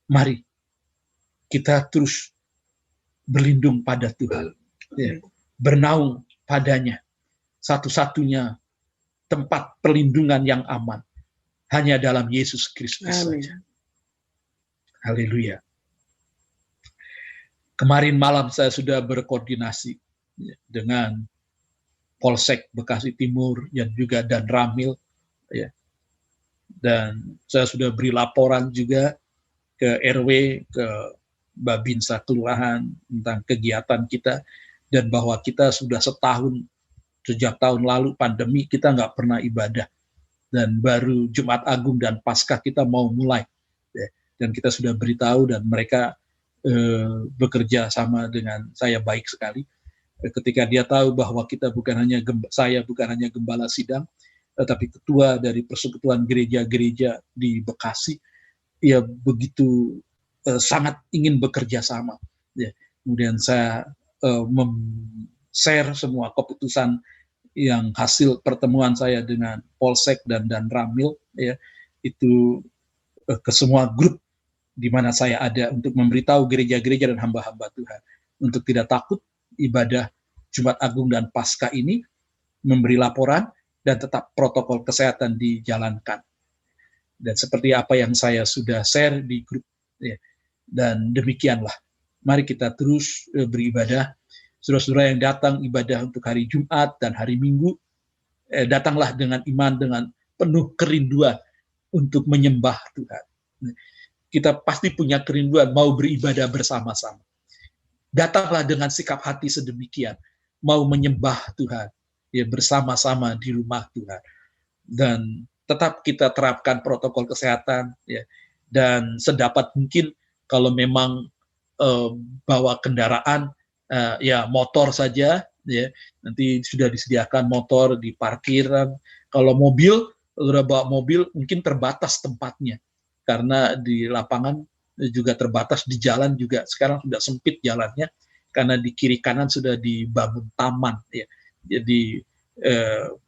D: mari kita terus berlindung pada Tuhan, ya, bernaung padanya. Satu-satunya tempat perlindungan yang aman hanya dalam Yesus Kristus saja. Haleluya. Kemarin malam saya sudah berkoordinasi dengan Polsek Bekasi Timur dan juga dan Ramil, ya. Dan saya sudah beri laporan juga ke RW, ke Babinsa Kelurahan tentang kegiatan kita, dan bahwa kita sudah setahun, sejak tahun lalu pandemi kita nggak pernah ibadah, dan baru Jumat Agung dan Paskah kita mau mulai, ya. Dan kita sudah beritahu dan mereka bekerja sama dengan saya baik sekali. Ketika dia tahu bahwa kita bukan hanya saya bukan hanya gembala sidang, tetapi ketua dari persekutuan gereja-gereja di Bekasi, ya begitu sangat ingin bekerja sama. Ya. Kemudian saya share semua keputusan yang hasil pertemuan saya dengan Polsek dan Ramil, ya, itu ke semua grup di mana saya ada untuk memberitahu gereja-gereja dan hamba-hamba Tuhan untuk tidak takut ibadah Jumat Agung dan Paskah ini, memberi laporan dan tetap protokol kesehatan dijalankan. Dan seperti apa yang saya sudah share di grup, ya, dan demikianlah, mari kita terus beribadah. Saudara-saudara yang datang ibadah untuk hari Jumat dan hari Minggu, datanglah dengan iman, dengan penuh kerinduan untuk menyembah Tuhan. Kita pasti punya kerinduan mau beribadah bersama-sama. Datanglah dengan sikap hati sedemikian, mau menyembah Tuhan, ya, bersama-sama di rumah Tuhan. Dan tetap kita terapkan protokol kesehatan, ya, dan sedapat mungkin kalau memang bawa kendaraan, ya motor saja, ya, nanti sudah disediakan motor di parkiran. Kalau mobil, udah bawa mobil mungkin terbatas tempatnya, karena di lapangan juga terbatas, di jalan juga sekarang sudah sempit jalannya, karena di kiri kanan sudah dibangun taman, ya. Jadi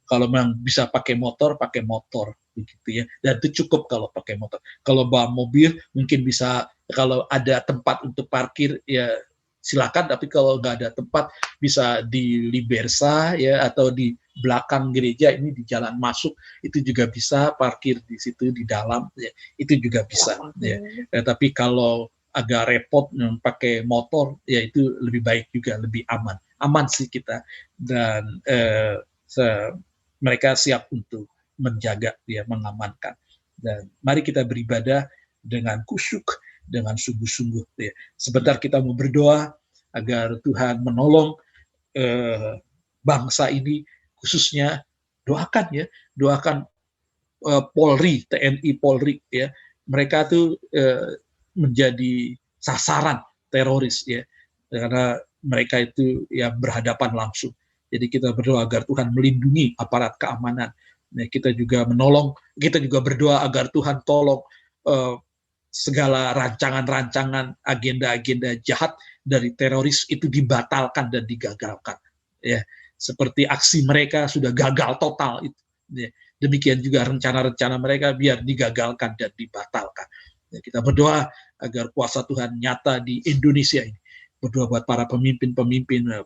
D: kalau memang bisa pakai motor begitu, ya. Dan itu cukup kalau pakai motor. Kalau bawa mobil mungkin bisa, kalau ada tempat untuk parkir ya silakan, tapi kalau nggak ada tempat bisa di Libersa, ya, atau di belakang gereja ini di jalan masuk itu juga bisa parkir di situ di dalam, ya, itu juga bisa, ya. Tapi kalau agak repot pakai motor, ya itu lebih baik juga, lebih aman sih kita, dan mereka siap untuk menjaga, ya, mengamankan. Dan mari kita beribadah dengan khusyuk, dengan sungguh-sungguh, ya. Sebentar kita mau berdoa agar Tuhan menolong bangsa ini, khususnya doakan Polri, TNI Polri, ya. Mereka tuh menjadi sasaran teroris, ya, karena mereka itu ya berhadapan langsung. Jadi kita berdoa agar Tuhan melindungi aparat keamanan. Nah, kita juga berdoa agar Tuhan tolong segala rancangan-rancangan, agenda-agenda jahat dari teroris itu dibatalkan dan digagalkan, ya. Seperti aksi mereka sudah gagal total itu, ya. Demikian juga rencana-rencana mereka biar digagalkan dan dibatalkan. Ya, kita berdoa agar kuasa Tuhan nyata di Indonesia ini. Berdoa buat para pemimpin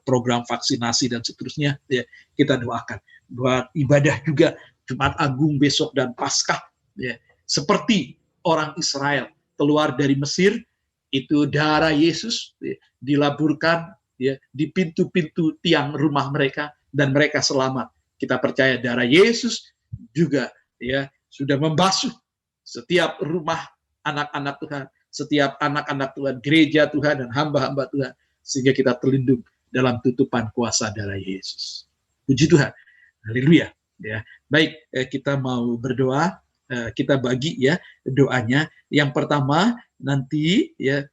D: program vaksinasi dan seterusnya, ya, kita doakan. Buat ibadah juga Jumat Agung besok dan Paskah, ya, seperti orang Israel keluar dari Mesir, itu darah Yesus, ya, dilaburkan, ya, di pintu-pintu tiang rumah mereka dan mereka selamat. Kita percaya darah Yesus juga, ya, sudah membasuh setiap rumah anak-anak Tuhan, setiap anak-anak Tuhan, gereja Tuhan dan hamba-hamba Tuhan, sehingga kita terlindung dalam tutupan kuasa darah Yesus. Puji Tuhan. Haleluya, ya. Baik, kita mau berdoa, kita bagi, ya, doanya. Yang pertama nanti, ya,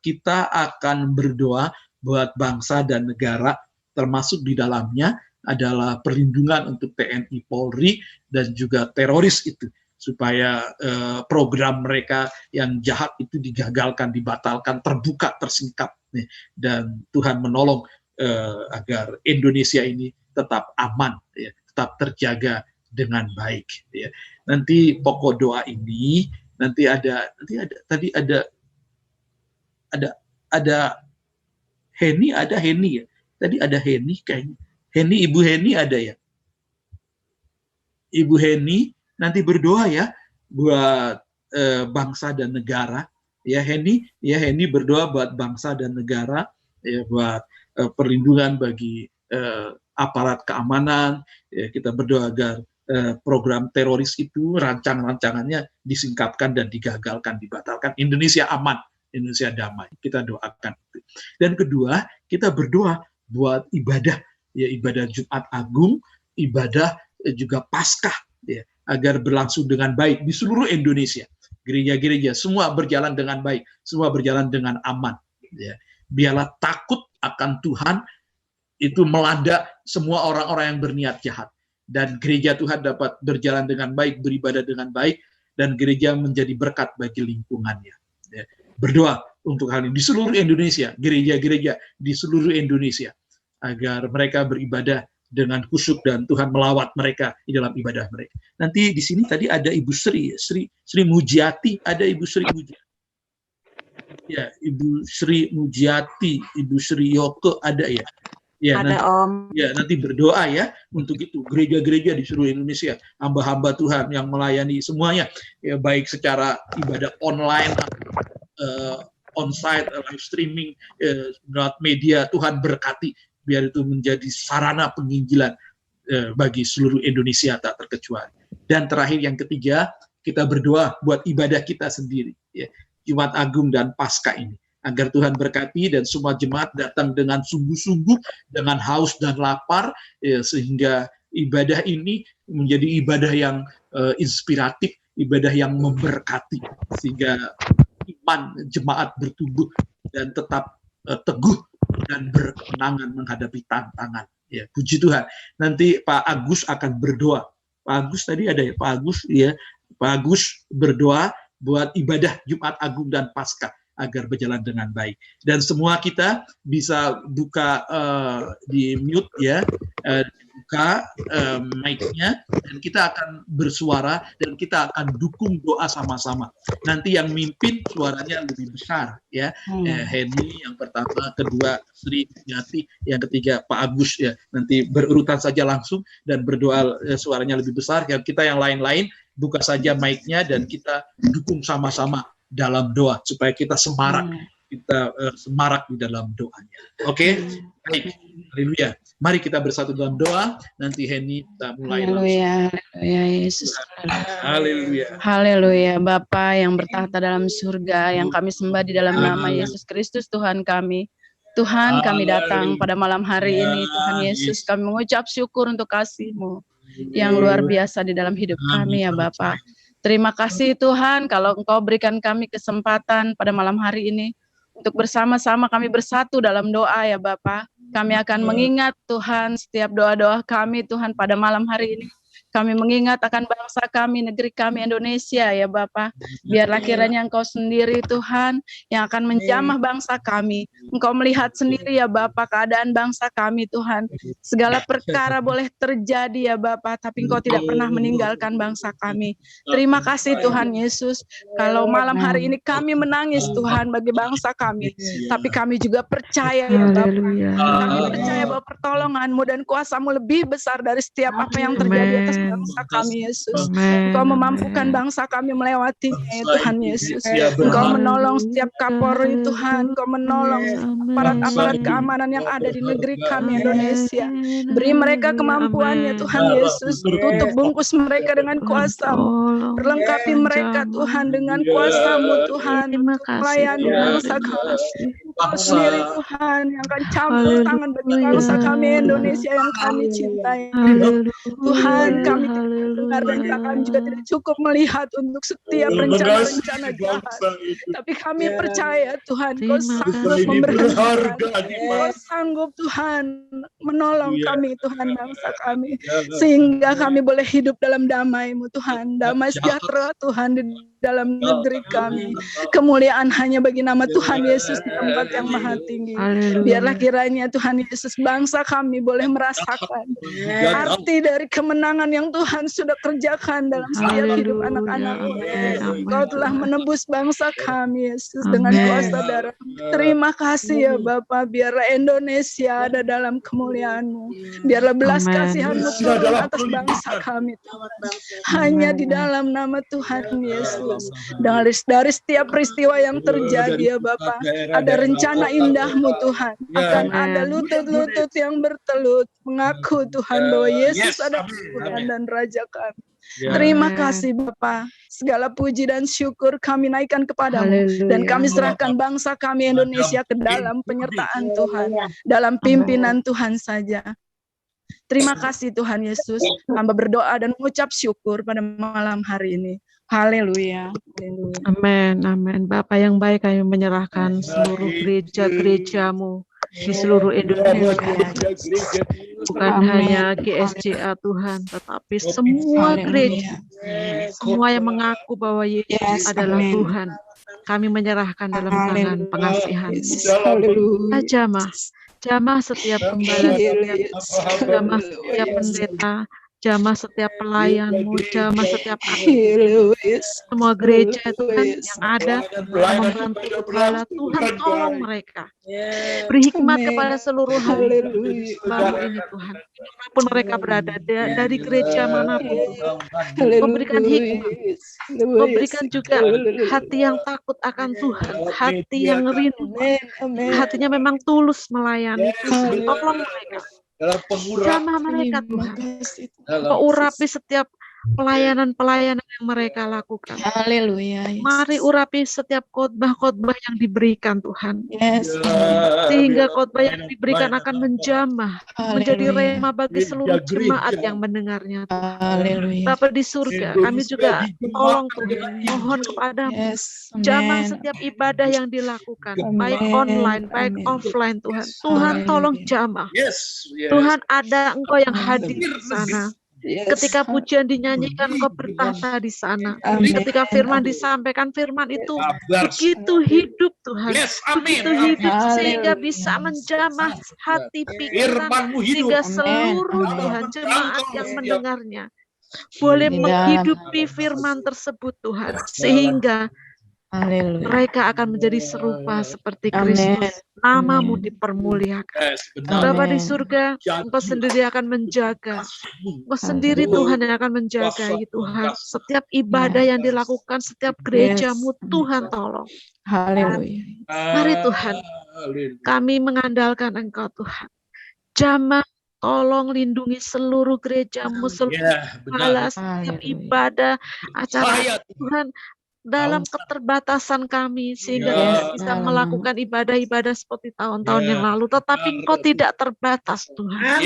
D: kita akan berdoa buat bangsa dan negara termasuk di dalamnya adalah perlindungan untuk TNI Polri dan juga teroris itu, supaya program mereka yang jahat itu digagalkan, dibatalkan, terbuka, tersingkap, dan Tuhan menolong agar Indonesia ini tetap aman, ya, tetap terjaga dengan baik. Ya. Nanti pokok doa ini tadi ada Heni ya. Tadi ada Heni kayaknya. Ibu Heni ada ya. Ibu Heni nanti berdoa ya buat bangsa dan negara. Ya Heni berdoa buat bangsa dan negara, ya, buat perlindungan bagi aparat keamanan. Ya, kita berdoa agar program teroris itu rancangannya disingkapkan dan digagalkan, dibatalkan. Indonesia aman, Indonesia damai. Kita doakan. Dan kedua, kita berdoa buat ibadah, ya, ibadah Jumat Agung, ibadah juga Paskah, ya, agar berlangsung dengan baik di seluruh Indonesia. Gereja-gereja semua berjalan dengan baik, semua berjalan dengan aman. Ya. Biarlah takut akan Tuhan itu melanda semua orang-orang yang berniat jahat. Dan gereja Tuhan dapat berjalan dengan baik, beribadah dengan baik, dan gereja menjadi berkat bagi lingkungannya. Ya. Berdoa untuk hal ini di seluruh Indonesia, gereja-gereja di seluruh Indonesia, agar mereka beribadah dengan khusyuk dan Tuhan melawat mereka di dalam ibadah mereka. Nanti di sini tadi ada Ibu Sri Mujiati, ada Ibu Sri Mujiati. Ya, Ibu Sri Mujiati, Ibu Sri Yoko ada ya. Ya,
C: ada
D: nanti,
C: Om.
D: Ya, nanti berdoa ya untuk itu, gereja-gereja di seluruh Indonesia, hamba-hamba Tuhan yang melayani semuanya, ya, baik secara ibadah online, onsite, live streaming, lewat media. Tuhan berkati, biar itu menjadi sarana penginjilan bagi seluruh Indonesia tak terkecuali. Dan terakhir yang ketiga, kita berdoa buat ibadah kita sendiri, ya, Jumat Agung dan Paskah ini, agar Tuhan berkati dan semua jemaat datang dengan sungguh-sungguh, dengan haus dan lapar, ya, sehingga ibadah ini menjadi ibadah yang inspiratif, ibadah yang memberkati, sehingga iman jemaat bertumbuh dan tetap teguh dan berkenangan menghadapi tantangan. Ya, puji Tuhan. Nanti Pak Agus akan berdoa. Pak Agus tadi ada ya, Pak Agus, ya. Pak Agus berdoa buat ibadah Jumat Agung dan Paskah agar berjalan dengan baik. Dan semua kita bisa buka di mute ya, buka mic-nya, dan kita akan bersuara dan kita akan dukung doa sama-sama. Nanti yang mimpin suaranya lebih besar ya. Heni yang pertama, kedua Sri Nyati, yang ketiga Pak Agus ya. Nanti berurutan saja langsung dan berdoa suaranya lebih besar. Yang kita yang lain-lain buka saja mic-nya dan kita dukung sama-sama dalam doa supaya kita semarak, kita semarak di dalam doanya. Oke? Baik. Haleluya. Mari kita bersatu dalam doa. Nanti Heni kita mulai langsung.
C: Haleluya, Yesus.
D: Haleluya.
C: Haleluya, Bapa yang bertahta dalam surga, yang kami sembah di dalam nama Yesus Kristus Tuhan kami. Tuhan, kami datang pada malam hari ini, Tuhan Yesus, kami mengucap syukur untuk kasih-Mu yang luar biasa di dalam hidup kami ya Bapa. Terima kasih Tuhan kalau Engkau berikan kami kesempatan pada malam hari ini untuk bersama-sama kami bersatu dalam doa ya Bapa. Kami akan mengingat Tuhan setiap doa-doa kami Tuhan pada malam hari ini. Kami mengingat akan bangsa kami, negeri kami Indonesia ya Bapa. Biarlah kiranya Engkau sendiri Tuhan yang akan menjamah bangsa kami. Engkau melihat sendiri ya Bapa keadaan bangsa kami Tuhan. Segala perkara boleh terjadi ya Bapa, tapi Engkau tidak pernah meninggalkan bangsa kami. Terima kasih Tuhan Yesus. Kalau malam hari ini kami menangis Tuhan bagi bangsa kami, tapi kami juga percaya ya Bapa. Kami percaya bahwa pertolongan-Mu dan kuasa-Mu lebih besar dari setiap apa yang terjadi atas bangsa kami Yesus. Engkau memampukan bangsa kami melewatinya ya Tuhan Yesus. Engkau menolong setiap Kapolri Tuhan. Engkau menolong aparat-aparat keamanan yang ada di negeri kami Indonesia. Beri mereka kemampuannya Tuhan Yesus. Tutup bungkus mereka dengan kuasa-Mu. Perlengkapi mereka Tuhan dengan kuasa-Mu Tuhan. Melayani bangsa kami. Engkau sendiri Tuhan yang akan campur tangan bagi bangsa kami Indonesia yang kami cintai. Tuhan, kami tidak mendengar dan kami juga tidak cukup melihat untuk setiap rencana-rencana jahat. Tapi kami percaya Tuhan, Kau sanggup memberhentikan. Kau sanggup Tuhan menolong kami Tuhan, bangsa kami. Sehingga kami boleh hidup dalam damai-Mu Tuhan. Damai sejahtera Tuhan di dalam negeri kami. Kemuliaan hanya bagi nama Tuhan Yesus di tempat yang maha tinggi. Biarlah kiranya Tuhan Yesus, bangsa kami boleh merasakan arti dari kemenangan yang Tuhan sudah kerjakan dalam setiap hidup anak-anak-Mu. Kau telah menebus bangsa kami Yesus dengan kuasa darah. Terima kasih ya Bapa. Biarlah Indonesia ada dalam kemuliaan-Mu. Biarlah belas kasihan-Mu turun atas bangsa kami. Hanya di dalam nama Tuhan Yesus. Dari setiap peristiwa yang terjadi ya Bapa, ada rencana indah-Mu Tuhan. Akan ada lutut-lutut yang bertelut mengaku Tuhan bahwa Yesus adalah Tuhan dan Raja kami. Terima kasih Bapa. Segala puji dan syukur kami naikkan kepadamu. Dan kami serahkan bangsa kami Indonesia ke dalam penyertaan Tuhan. Dalam pimpinan Tuhan saja. Terima kasih Tuhan Yesus. Hamba berdoa dan mengucap syukur pada malam hari ini. Haleluya.
E: Amin, amin. Bapa yang baik, kami menyerahkan seluruh gereja-gereja-Mu di seluruh Indonesia. Bukan hanya GSJA Tuhan, tetapi semua gereja, semua yang mengaku bahwa Yesus adalah Tuhan. Kami menyerahkan dalam tangan pengasihan. Jamah setiap gembala, jamah setiap pendeta, jamah setiap pelayan-Mu, jamah setiap semua gereja Tuhan yang ada membantu kepala Tuhan, tolong mereka. Beri hikmat kepada seluruh hamba-Mu ini Tuhan. Dimanapun mereka berada, dari gereja manapun Tuhan. Memberikan hikmat, memberikan juga hati yang takut akan Tuhan, hati yang rindu, hatinya memang tulus melayani Tuhan. Tolong mereka. Jamah mereka Tuhan. Kau urapi setiap pelayanan-pelayanan yang mereka lakukan.
C: Haleluya.
E: Mari urapi setiap khotbah-khotbah yang diberikan Tuhan. Sehingga khotbah yang diberikan akan menjamah, menjadi rema bagi seluruh jemaat yang mendengarnya. Bapa di surga, kami juga tolong Tuhan, mohon kepadamu, jamah setiap ibadah yang dilakukan, baik online, baik offline Tuhan. Tuhan tolong jamah. Tuhan, ada Engkau yang hadir di sana. Ketika pujian dinyanyikan, Engkau bertahta di sana. Ketika firman disampaikan, firman itu begitu hidup Tuhan, begitu hidup sehingga bisa menjamah hati pikiran, sehingga seluruh Tuhan jemaat yang mendengarnya boleh menghidupi firman tersebut Tuhan, sehingga mereka akan menjadi serupa seperti Kristus. Nama-Mu dipermuliakan. Bapa di surga, Engkau sendiri akan menjaga. Engkau sendiri Tuhan yang akan menjaga Tuhan. Setiap ibadah yang dilakukan, setiap gereja-Mu, Tuhan tolong.
C: Haleluya.
E: Mari Tuhan, kami mengandalkan Engkau Tuhan. Jamah, tolong lindungi seluruh gereja-Mu, seluruh kepala, setiap ibadah, acara Tuhan, dalam keterbatasan kami, sehingga tidak bisa melakukan ibadah-ibadah seperti tahun-tahun yang lalu. Tetapi Engkau tidak terbatas, Tuhan.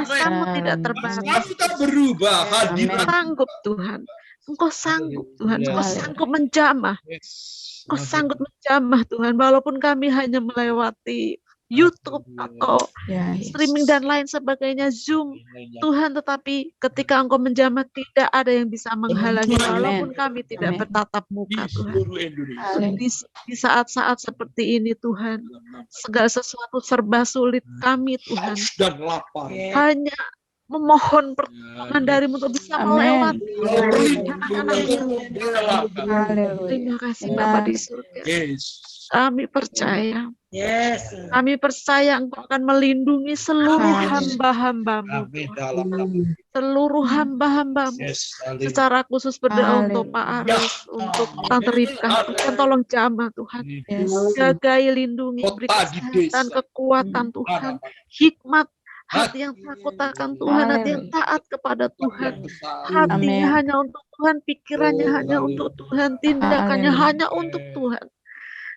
E: Kuasa-Mu tidak terbatas. Engkau sanggup, Tuhan. Engkau sanggup, Tuhan. Engkau sanggup menjamah. Engkau sanggup menjamah, Tuhan. Walaupun kami hanya melewati YouTube atau streaming dan lain sebagainya, Zoom, Tuhan, tetapi ketika Engkau menjamah, tidak ada yang bisa menghalangi, walaupun kami tidak bertatap muka, Tuhan. Di saat-saat seperti ini, Tuhan, segala sesuatu serba sulit kami, Tuhan, hanya memohon pertolongan dari-Mu untuk bisa melewati anak-anak yang terima kasih Bapa di surga. Kami percaya, kami percaya Engkau akan melindungi seluruh hamba-hamba-Mu, seluruh hamba-hamba-Mu. Secara khusus berdoa untuk Pak Aris, untuk Tante Rifka, Tuhan tolong jamah Tuhan, jagai, lindungi, beri kesehatan, kekuatan Tuhan, hikmat, hati yang takut akan Tuhan, hati yang taat kepada Tuhan, hatinya hanya untuk Tuhan, pikirannya hanya untuk Tuhan, tindakannya hanya untuk Tuhan,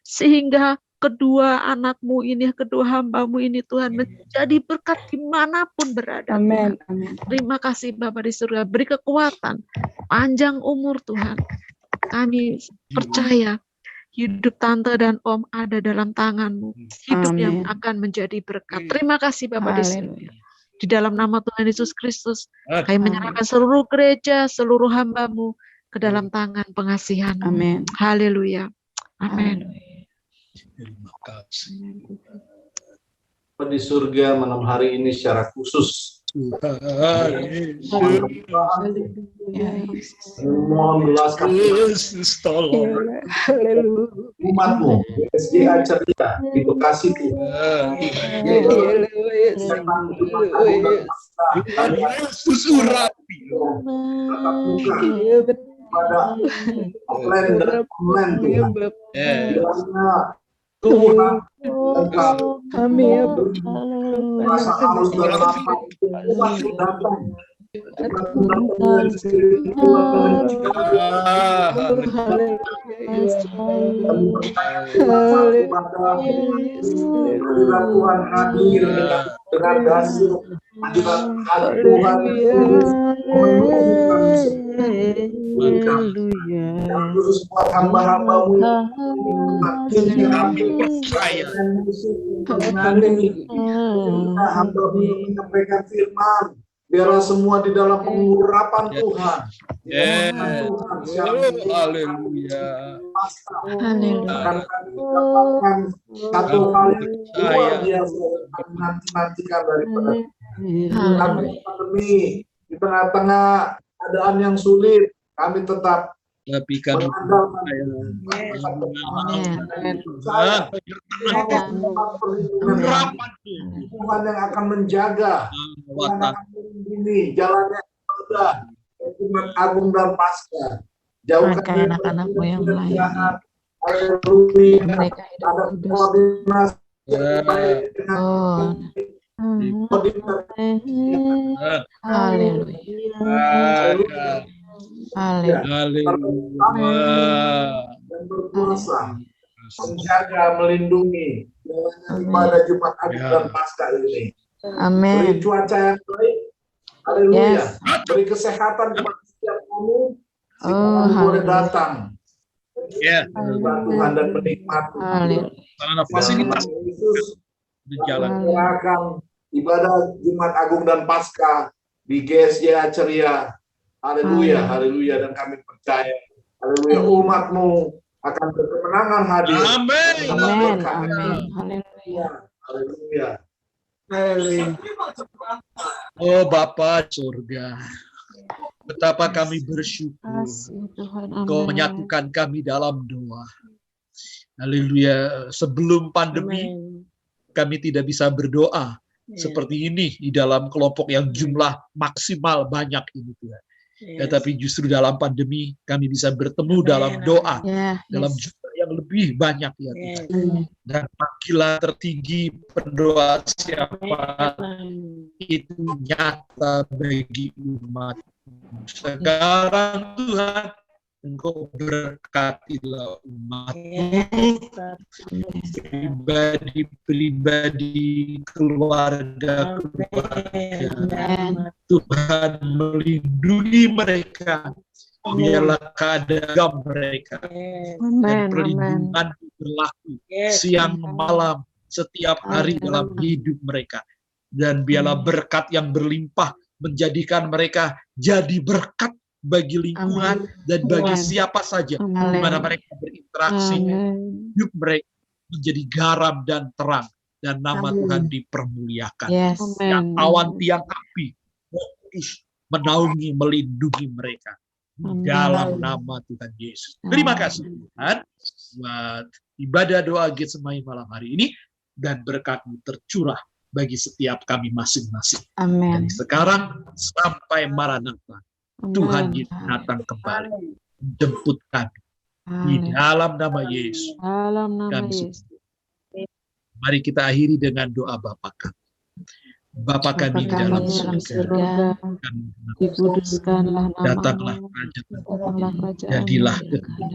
E: sehingga kedua anakmu ini, kedua hambamu ini Tuhan, menjadi berkat dimanapun berada.
C: Amin.
E: Tuhan.
C: Amin.
E: Terima kasih Bapa di surga, beri kekuatan, panjang umur Tuhan. Kami percaya hidup Tante dan Om ada dalam tangan-Mu. Hidup yang
C: Amin.
E: akan menjadi berkat. Terima kasih Bapa di surga.
C: Haleluya.
E: Di dalam nama Tuhan Yesus Kristus, kami
C: Amin.
E: menyerahkan seluruh gereja, seluruh hamba-Mu ke dalam tangan pengasihan-Mu.
C: Amin.
E: Haleluya. Amin.
C: Haleluya.
D: Terima kasih.
B: Bapa di surga malam hari ini secara khusus
D: Tuhan Yesus.
B: mohon belaskan
D: Yesus tolong.
B: umat-Mu SGA Ceria di Bekasi Tuhan.
D: Yesus urapi.
B: Tatap muka pada offline dan online Tuhan. Kiranya Tuhan Engkau rasa haus dan lapar umat-Mu datang. Tuhan hadir dengan hasil Tuhan khusus buat hamba-hamba-Mu
D: Kami percaya.
B: hamba-Mu menyampaikan firman. Biarlah semua di dalam pengurapan Tuhan.
D: Haleluya.
B: Akan kami dapatkan satu hal yang luar biasa yang kami nanti-nantikan daripada pandemi. Di tengah-tengah keadaan yang sulit, kami tetap
D: Tapi kami
B: mengandalkan Tuhan yang akan menjaga, Tuhan yang akan melindungi jalannya ibadah Jumat Agung dan Paskah. Jauhkan
E: anak-anak-Mu yang lain.
B: Haleluya.
E: Mereka
B: Ada koordinasi baik dengan
E: Haleluya. Haleluya.
B: dan berkuasa menjaga, melindungi ibadah Jumat Agung dan Paskah ini. Beri
E: Amin.
B: cuaca yang baik. Haleluya.
E: Yes.
B: Beri kesehatan kepada setiap kamu.
E: Oh,
B: Kami boleh
E: haleluya.
B: datang.
D: Ya,
B: Menyembah Tuhan dan menikmati.
E: Haleluya.
D: karena fasilitas
B: Yesus
D: berjalan.
B: menyerahkan ibadah Jumat Agung dan Paskah di GSJ Ceria. Haleluya, haleluya, dan kami percaya, haleluya, umat-Mu akan berkemenangan hadir.
D: Amin.
E: Amin. Amin. Haleluya.
B: Haleluya.
A: Haleluya.
D: Oh Bapa surga, betapa kami bersyukur
E: Kasih Tuhan.
D: Kau
E: Amin.
D: menyatukan kami dalam doa. Haleluya. Sebelum pandemi kami tidak bisa berdoa seperti ini di dalam kelompok yang jumlah maksimal banyak ini Tuhan. Tetapi justru dalam pandemi kami bisa bertemu dalam doa
E: Ya,
D: dalam
E: yes.
D: jumlah yang lebih banyak ya Tuhan. Dan panggilan tertinggi pendoa siapa itu nyata bagi umat. Sekarang Tuhan Engkau berkatilah umat pribadi, keluarga. Tuhan melindungi mereka, biarlah keadaan mereka dan
E: Amin.
D: perlindungan berlaku siang malam setiap hari dalam hidup mereka, dan biarlah berkat yang berlimpah menjadikan mereka jadi berkat bagi lingkungan dan bagi
E: Amin.
D: siapa saja
E: Amin.
D: di mana mereka berinteraksi.
E: Amin.
D: Hidup mereka menjadi garam dan terang, dan nama
E: Amin.
D: Tuhan dipermuliakan.
E: Yes.
D: Yang awan tiang api fokus menaungi, melindungi mereka di
E: Amin.
D: dalam nama Tuhan Yesus. Terima kasih Tuhan buat ibadah doa Getsemani malam hari ini, dan berkat-Mu tercurah bagi setiap kami masing-masing.
E: Amin.
D: Dari sekarang sampai Maranatha, Tuhan Yesus datang kembali jemput kami di dalam nama Yesus.
E: Dalam nama
D: Kami
E: Yesus.
D: Mari kita akhiri dengan doa Bapa kami. Bapa kami di dalam surga,
E: dikuduskanlah
D: datanglah
E: namamu,
D: jadilah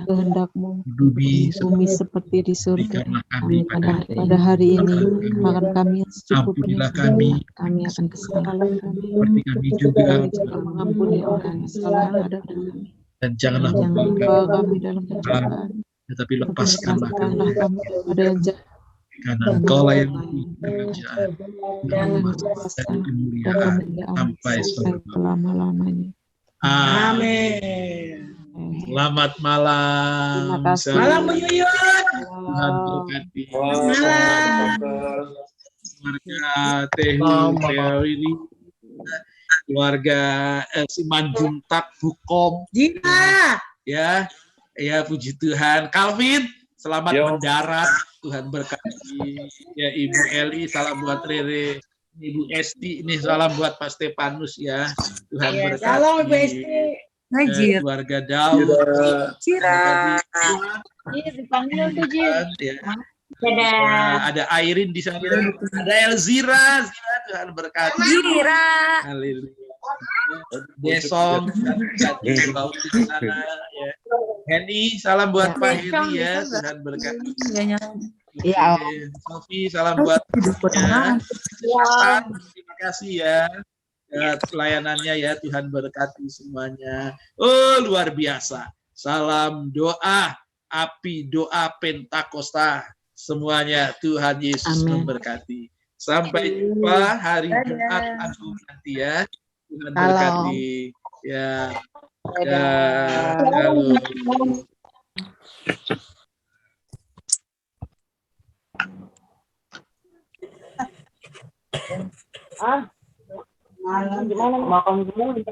E: kehendak-Mu
D: bumi
E: bumi seperti di surga.
D: berikanlah kami
E: Pada hari ini makan kami yang secukupnya,
D: ampunilah kami
E: kami akan kesalahan kami,
D: seperti kami juga
E: juga mengampuni orang yang salah pada kami.
D: dan janganlah
E: Jangan
D: membawa
E: membawa
D: kami
E: kami dalam pencobaan,
D: tetapi lepaskanlah kami
E: lepaskanlah kami daripada yang jahat,
D: karena Engkaulah yang memiliki kerajaan,
E: dan
D: rahmat, dan
E: kuasa dan
D: kemuliaan
E: kemuliaan
D: sampai
E: sampai
D: selama.
E: selama-lamanya.
A: Amin.
D: Selamat malam.
E: Terima kasih.
A: Malam Bu Yuyun.
D: Tuhan berkati.
A: Malam.
D: Keluarga Teh keluarga Simanjuntak Bukom.
A: Jina.
D: Ya, puji Tuhan. Calvin, selamat mendarat. Tuhan berkati. Ya, Ibu Eli, salam buat Rere. Ibu Esti, ini salam buat Pak Stefanus ya. Tuhan berkati.
A: Salam Ibu Esti.
D: Keluarga Daud.
F: Cira.
C: Iya, dipanggil tuh, Jin.
D: Ada Airin di sana. Ada Elzira. Tuhan berkati.
F: Cira.
D: Haleluya. Desong di sana ya. Henny, salam buat Pak Henny ya. Tuhan berkati.
F: Iya.
D: Sofi, salam buat ya. Terima kasih ya. Pelayanannya ya, Tuhan berkati semuanya. Oh, luar biasa. Salam doa, api doa Pentakosta. Semuanya Tuhan Yesus memberkati. Sampai jumpa hari Jumat Agung nanti ya. Tuhan berkati. Ya. Halo.
A: Malam gimana? Makan dulu.